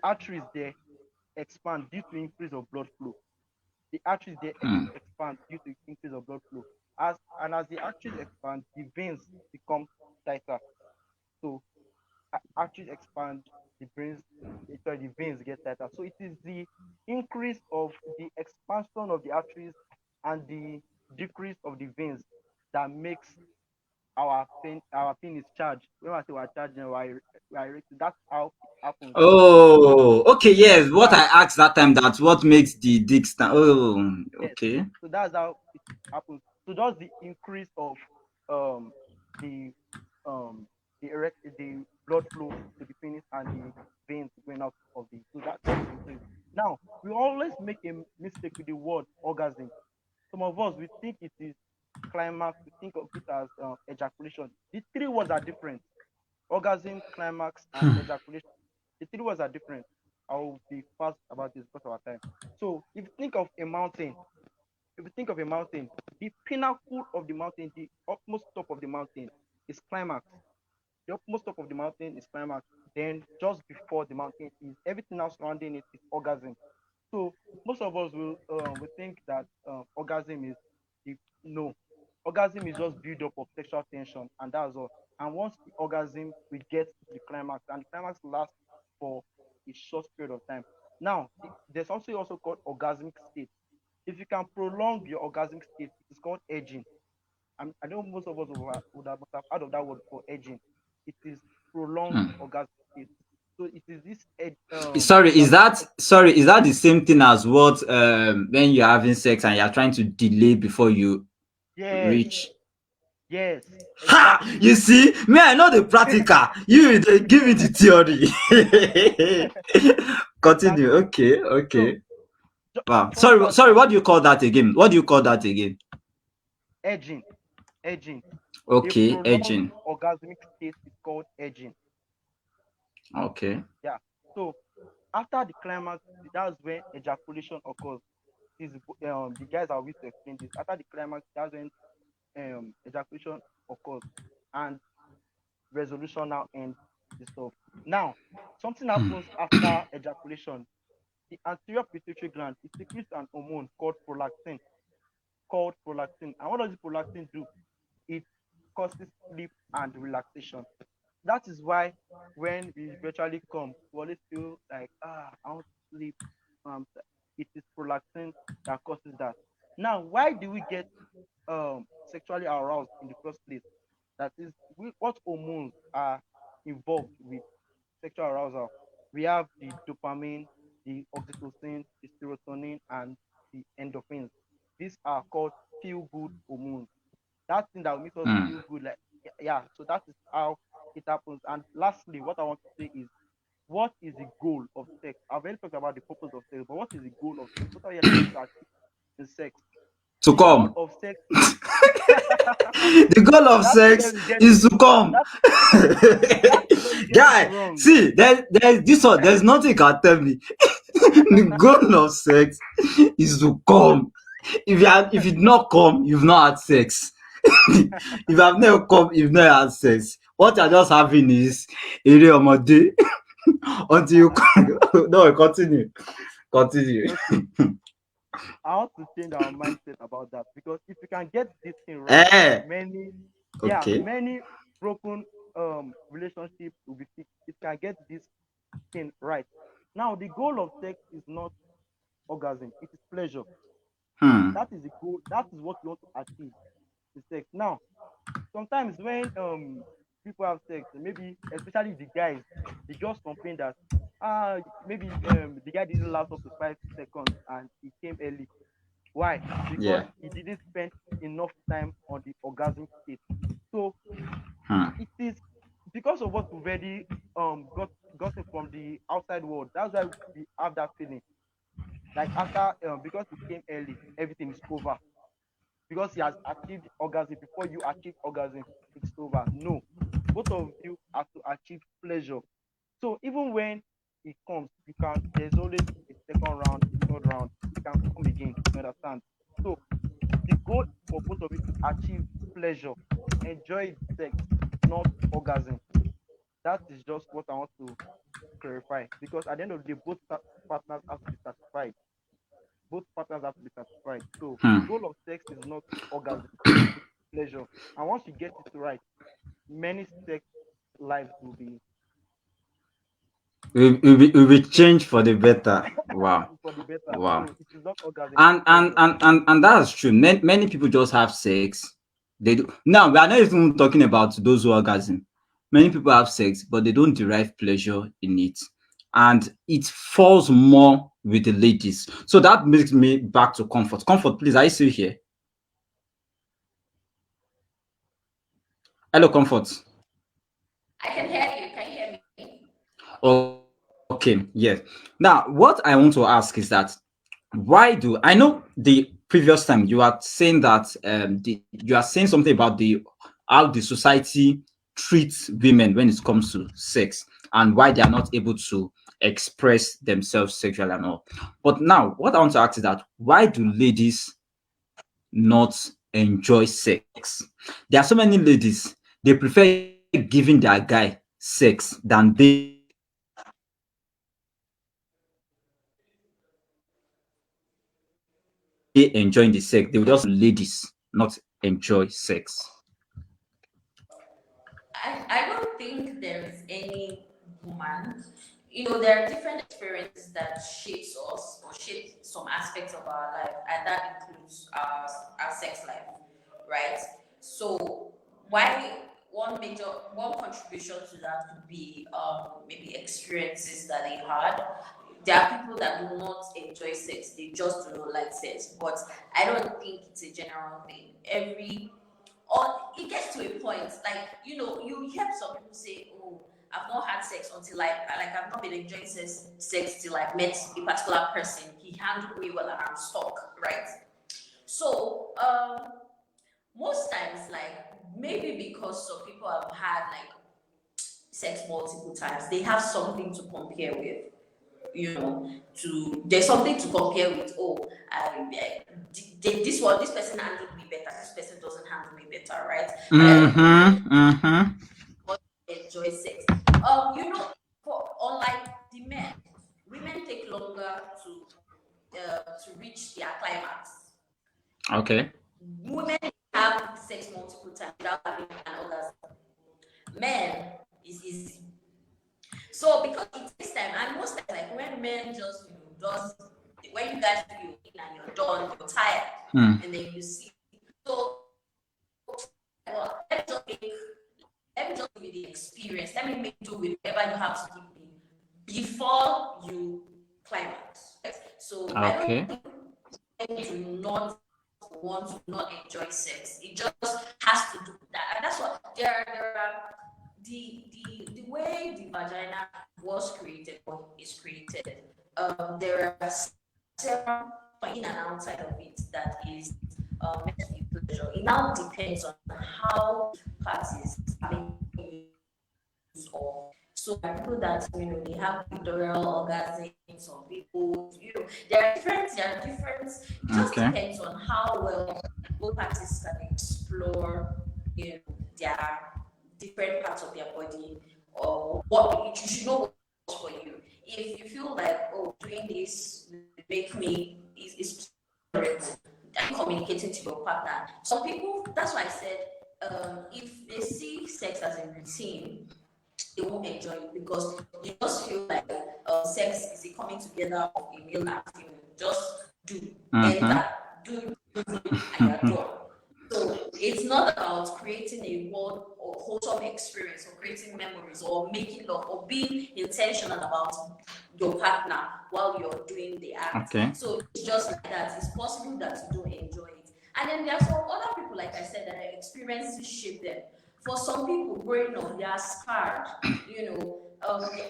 arteries there expand due to increase of blood flow. The arteries there expand due to increase of blood flow. As the arteries expand, the veins become tighter. So arteries expand, the veins get tighter. So it is the increase of the expansion of the arteries and the decrease of the veins that makes our penis charged. When I say we're charging, we're erecting. That's how it happens. So Oh, okay. Yes. What yeah, I asked that time, that's what makes the dick stand. Oh, yes. okay. So that's how it happens. So that's the increase of um the um the blood flow to the penis and the veins going out of the so that's the increase. Now we always make a mistake with the word orgasm. Some of us we think it is climax, we think of it as ejaculation. The three words are different: orgasm, climax, and ejaculation. The three words are different. I will be fast about this because of our time. So if you think of a mountain, the pinnacle of the mountain, the utmost top of the mountain is climax. The utmost top of the mountain is climax. Then just before the mountain is everything else surrounding it is orgasm. So most of us will think that orgasm is the no. Orgasm is just build up of sexual tension and that's all. And once the orgasm, we get to the climax, and the climax lasts for a short period of time. Now, there's also called orgasmic state. If you can prolong your orgasmic state, it is called edging. I know most of us must have heard of that word for edging. It is prolonged orgasmic state. So it is this Sorry, orgasmic state. is that the same thing as what when you're having sex and you're trying to delay before you Yes, reach? yes, Ha! exactly. You see, me, I know the practical. You dey give me the theory. Continue. Exactly. Okay, So okay. ju- Wow. for Sorry, instance sorry. now, What do you call that again? What do you call that again? edging, edging. A Okay, prolonged edging. orgasmic state is called edging. Okay. Yeah. So after the climax, that's when ejaculation occurs. Is the guys are with to explain this. After the climax, that's when ejaculation occurs, and resolution now ends the stuff. Now, something happens after ejaculation. The anterior pituitary gland it secretes an hormone called prolactin. And what does the prolactin do? It causes sleep and relaxation. That is why when we eventually come, we always feel like I want to sleep. It is prolactin that causes that. Now, why do we get sexually aroused in the first place? That is, what hormones are involved with sexual arousal? We have the dopamine, the oxytocin, the serotonin, and the endorphins. These are called feel good hormones. That thing that will make us feel good, like yeah. So that is how it happens. And lastly, what I want to say is what is the goal of sex? I've already talked about the purpose of sex, but what is the goal of sex? What are you trying to achieve in sex? To The goal come. of sex, The goal of that's sex where we get is to come. that's that's where we get it Guy, wrong. see, there's this one, there's nothing you can tell me. The goal of sex is to come. If you not come, you've not had sex. If you have never come, you've not had sex. What you're just having is ere ọmọdé until you come. No, continue. Continue. Okay, I want to change our mindset about that because if you can get this thing right, Eh, many okay. many broken relationships will be fixed. If you can get this thing right. Now the goal of sex is not orgasm, it is pleasure. Hmm. That is the goal, that is what you want to achieve in sex. Now, sometimes when people have sex, maybe especially the guys, they just complain that maybe the guy didn't last up to 5 seconds and he came early. Why? Because Yeah. he didn't spend enough time on the orgasmic state. So Hmm. it is because of what we've already gotten from the outside world. That's why we have that feeling. Like after because he came early, everything is over. Because he has achieved orgasm before you achieve orgasm, it's over. No. Both of you have to achieve pleasure. So even when it comes, you can there's always a second round, a third round, you can come again, you understand? So the goal for both of you to achieve pleasure, enjoy sex, not orgasm. That is just what I want to clarify. Because at the end of the day, both partners have to be satisfied. Both partners have to be satisfied. So the Hmm. goal of sex is not orgasm, it's pleasure. And once you get it right, many sex lives will be We change for the better. Wow. for the better. Wow. So it is not orgasm, it's And pleasure. that's true. Many people just have sex. They do now. We are not even talking about those who orgasm. Many people have sex, but they don't derive pleasure in it, and it falls more with the ladies. So that makes me back to comfort. Comfort, please. Are you still here? Hello, comfort. I can hear you. Can you hear me? Okay, yes. Now, what I want to ask is that why do I know the previous time you are saying that you are saying something about the how the society treats women when it comes to sex and why they are not able to express themselves sexually and all. But now, what I want to ask is that why do ladies not enjoy sex? There are so many ladies they prefer giving their guy sex than they enjoying the sex. They will just ladies not enjoy sex. I don't think there is any woman. There are different experiences that shapes us or shape some aspects of our life, and that includes our sex life, right? So why one contribution to that could be maybe experiences that they had. There are people that do not enjoy sex; they just do not like sex. But I don't think it's a general thing. Or it gets to a point like you hear some people say, oh, I've not had sex until I've not been enjoying sex till I've met a particular person. He handled me well and I'm stuck, right? So most times, like, maybe because some people have had like sex multiple times, they have something to compare with. To There's something to compare with. Oh, this person handled me better. This person doesn't handle me better, right? And I don't think Mm-hmm. Mm-hmm. most enjoy sex. For unlike the men, women take longer to reach their climax. Okay. Women have sex multiple times without having an orgasm. Men is easy. So because it takes time, and most times, like when men just when you guys feel in and you're done, you're tired, Hmm. and then you see. So well, let me just give you the experience. Let me make do with whatever you have to give me before you climax. So I don't Okay. think men do not want to not enjoy sex. It just has to do with that, and that's what there are the way the vagina was created or is created, there are several in and outside of it that is meant to be pleasure. It now depends on how parties are being used of. So there are people that they have clitoral orgasms. Some people, there are different. It just Okay. depends on how well both parties can explore, their different parts of their body, or what you should know what's for you. If you feel like, oh, doing this will make me is and communicating to your partner. Some people, that's why I said, if they see sex as a routine, they won't enjoy it because you just feel like sex is a coming together of a male and female. Just do, enter, do, and you're done. So it's not about creating a wholesome experience or creating memories or making love or being intentional about your partner while you're doing the act. Okay. So it's just like that. It's possible that you don't enjoy it. And then there are some other people, like I said, that their experiences shape them. For some people growing up, they are scarred.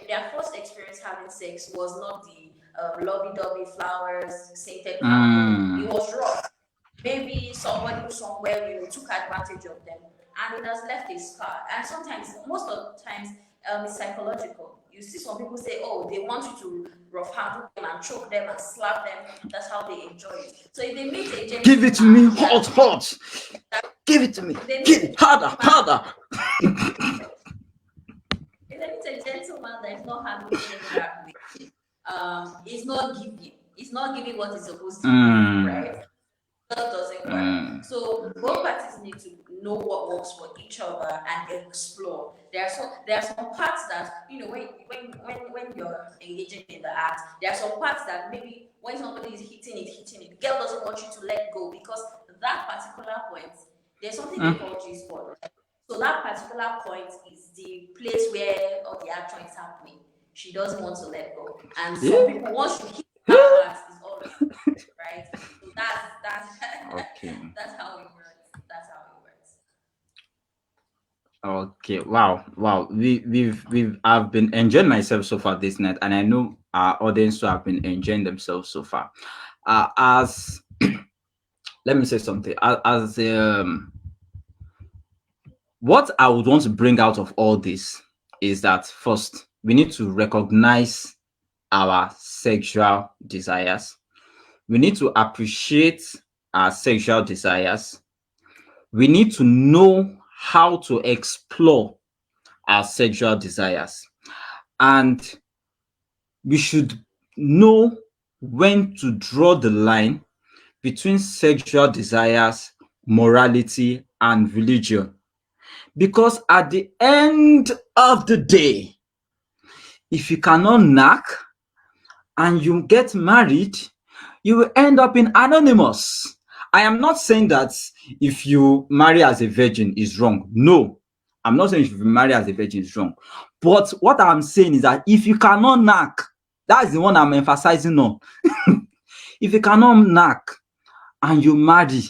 Their first experience having sex was not the lovey-dovey flowers, scented candle. It was rough. Maybe somebody somewhere took advantage of them, and it has left a scar. And sometimes, most of the times, it's psychological. You see some people say, oh, they want you to rough handle them and choke them and slap them. That's how they enjoy it. So if they meet a gentleman, Give it to me, hot. Give it to me. Give it harder. If they meet a gentleman that is not handling them that way, it's not giving what it's supposed to be, right? That doesn't work. So both parties need to know what works for each other and explore. There are some parts that when you're engaging in the act, there are some parts that maybe when somebody is hitting it, the girl doesn't want you to let go because that particular point, there's something they call G spot. So that particular point is the place where all the action is happening. She doesn't want to let go, and some people once you hit that part is all right. So that's Okay. that's how it works. That's how it works. Okay. Wow. I've been enjoying myself so far this night, and I know our audience have been enjoying themselves so far. As let me say something. As what I would want to bring out of all this is that first we need to recognize our sexual desires. We need to appreciate our sexual desires. We need to know how to explore our sexual desires. And we should know when to draw the line between sexual desires, morality, and religion. Because at the end of the day, if you cannot knock and you get married, you will end up in anonymous. I am not saying that if you marry as a virgin is wrong. No, I'm not saying if you marry as a virgin is wrong. But what I'm saying is that if you cannot knock, that's the one I'm emphasizing on. If you cannot knock and you marry,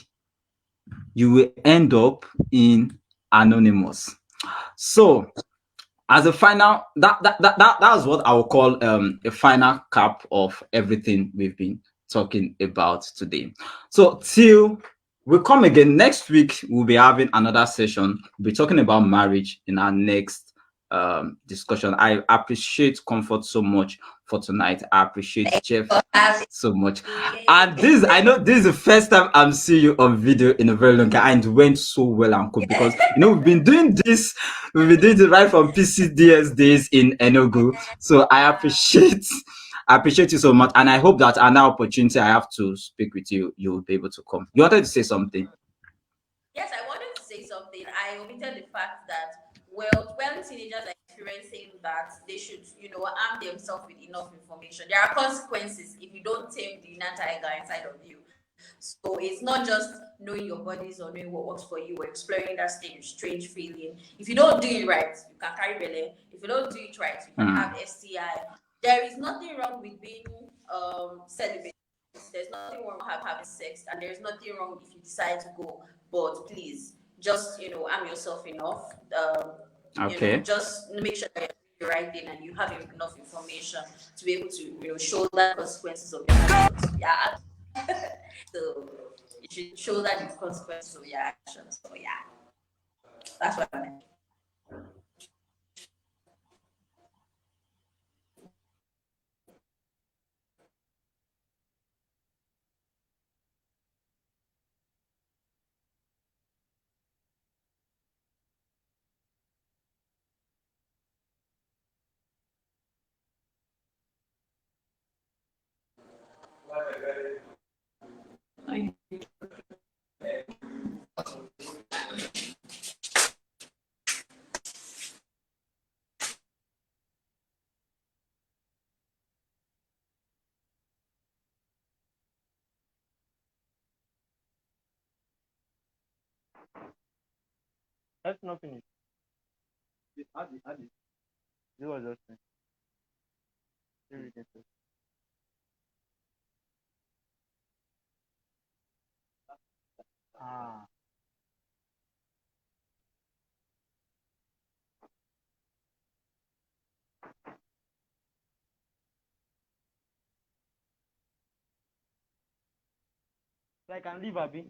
you will end up in anonymous. So as a final, that's what I will call a final cap of everything we've been talking about today. So till we come again next week, we'll be having another session. We'll be talking about marriage in our next discussion. I appreciate Comfort so much for tonight. I appreciate Jeff so much. And I know this is the first time I'm seeing you on video in a very long time, and it went so well and cool because we've been doing this right from PCDS days in Enugu. So I appreciate you so much, and I hope that another opportunity I have to speak with you, you'll be able to come. You wanted to say something? Yes, I wanted to say something. I omitted the fact that when teenagers are experiencing that, they should, arm themselves with enough information. There are consequences if you don't tame the inner tiger inside of you. So it's not just knowing your bodies or knowing what works for you or exploring that strange feeling. If you don't do it right, you can carry belly. If you don't do it right, you can have STI. There is nothing wrong with being celibate. There's nothing wrong with having sex, and there's nothing wrong if you decide to go. But please, just arm yourself enough. Okay. Just make sure that you're doing the right thing and you have enough information to be able to, shoulder consequences of your actions. Yeah. So you should shoulder the consequences of your actions. So yeah, that's what I meant. Let's not finish. Add it. This was just me. Still reading it. Ah. So I can leave, Abby.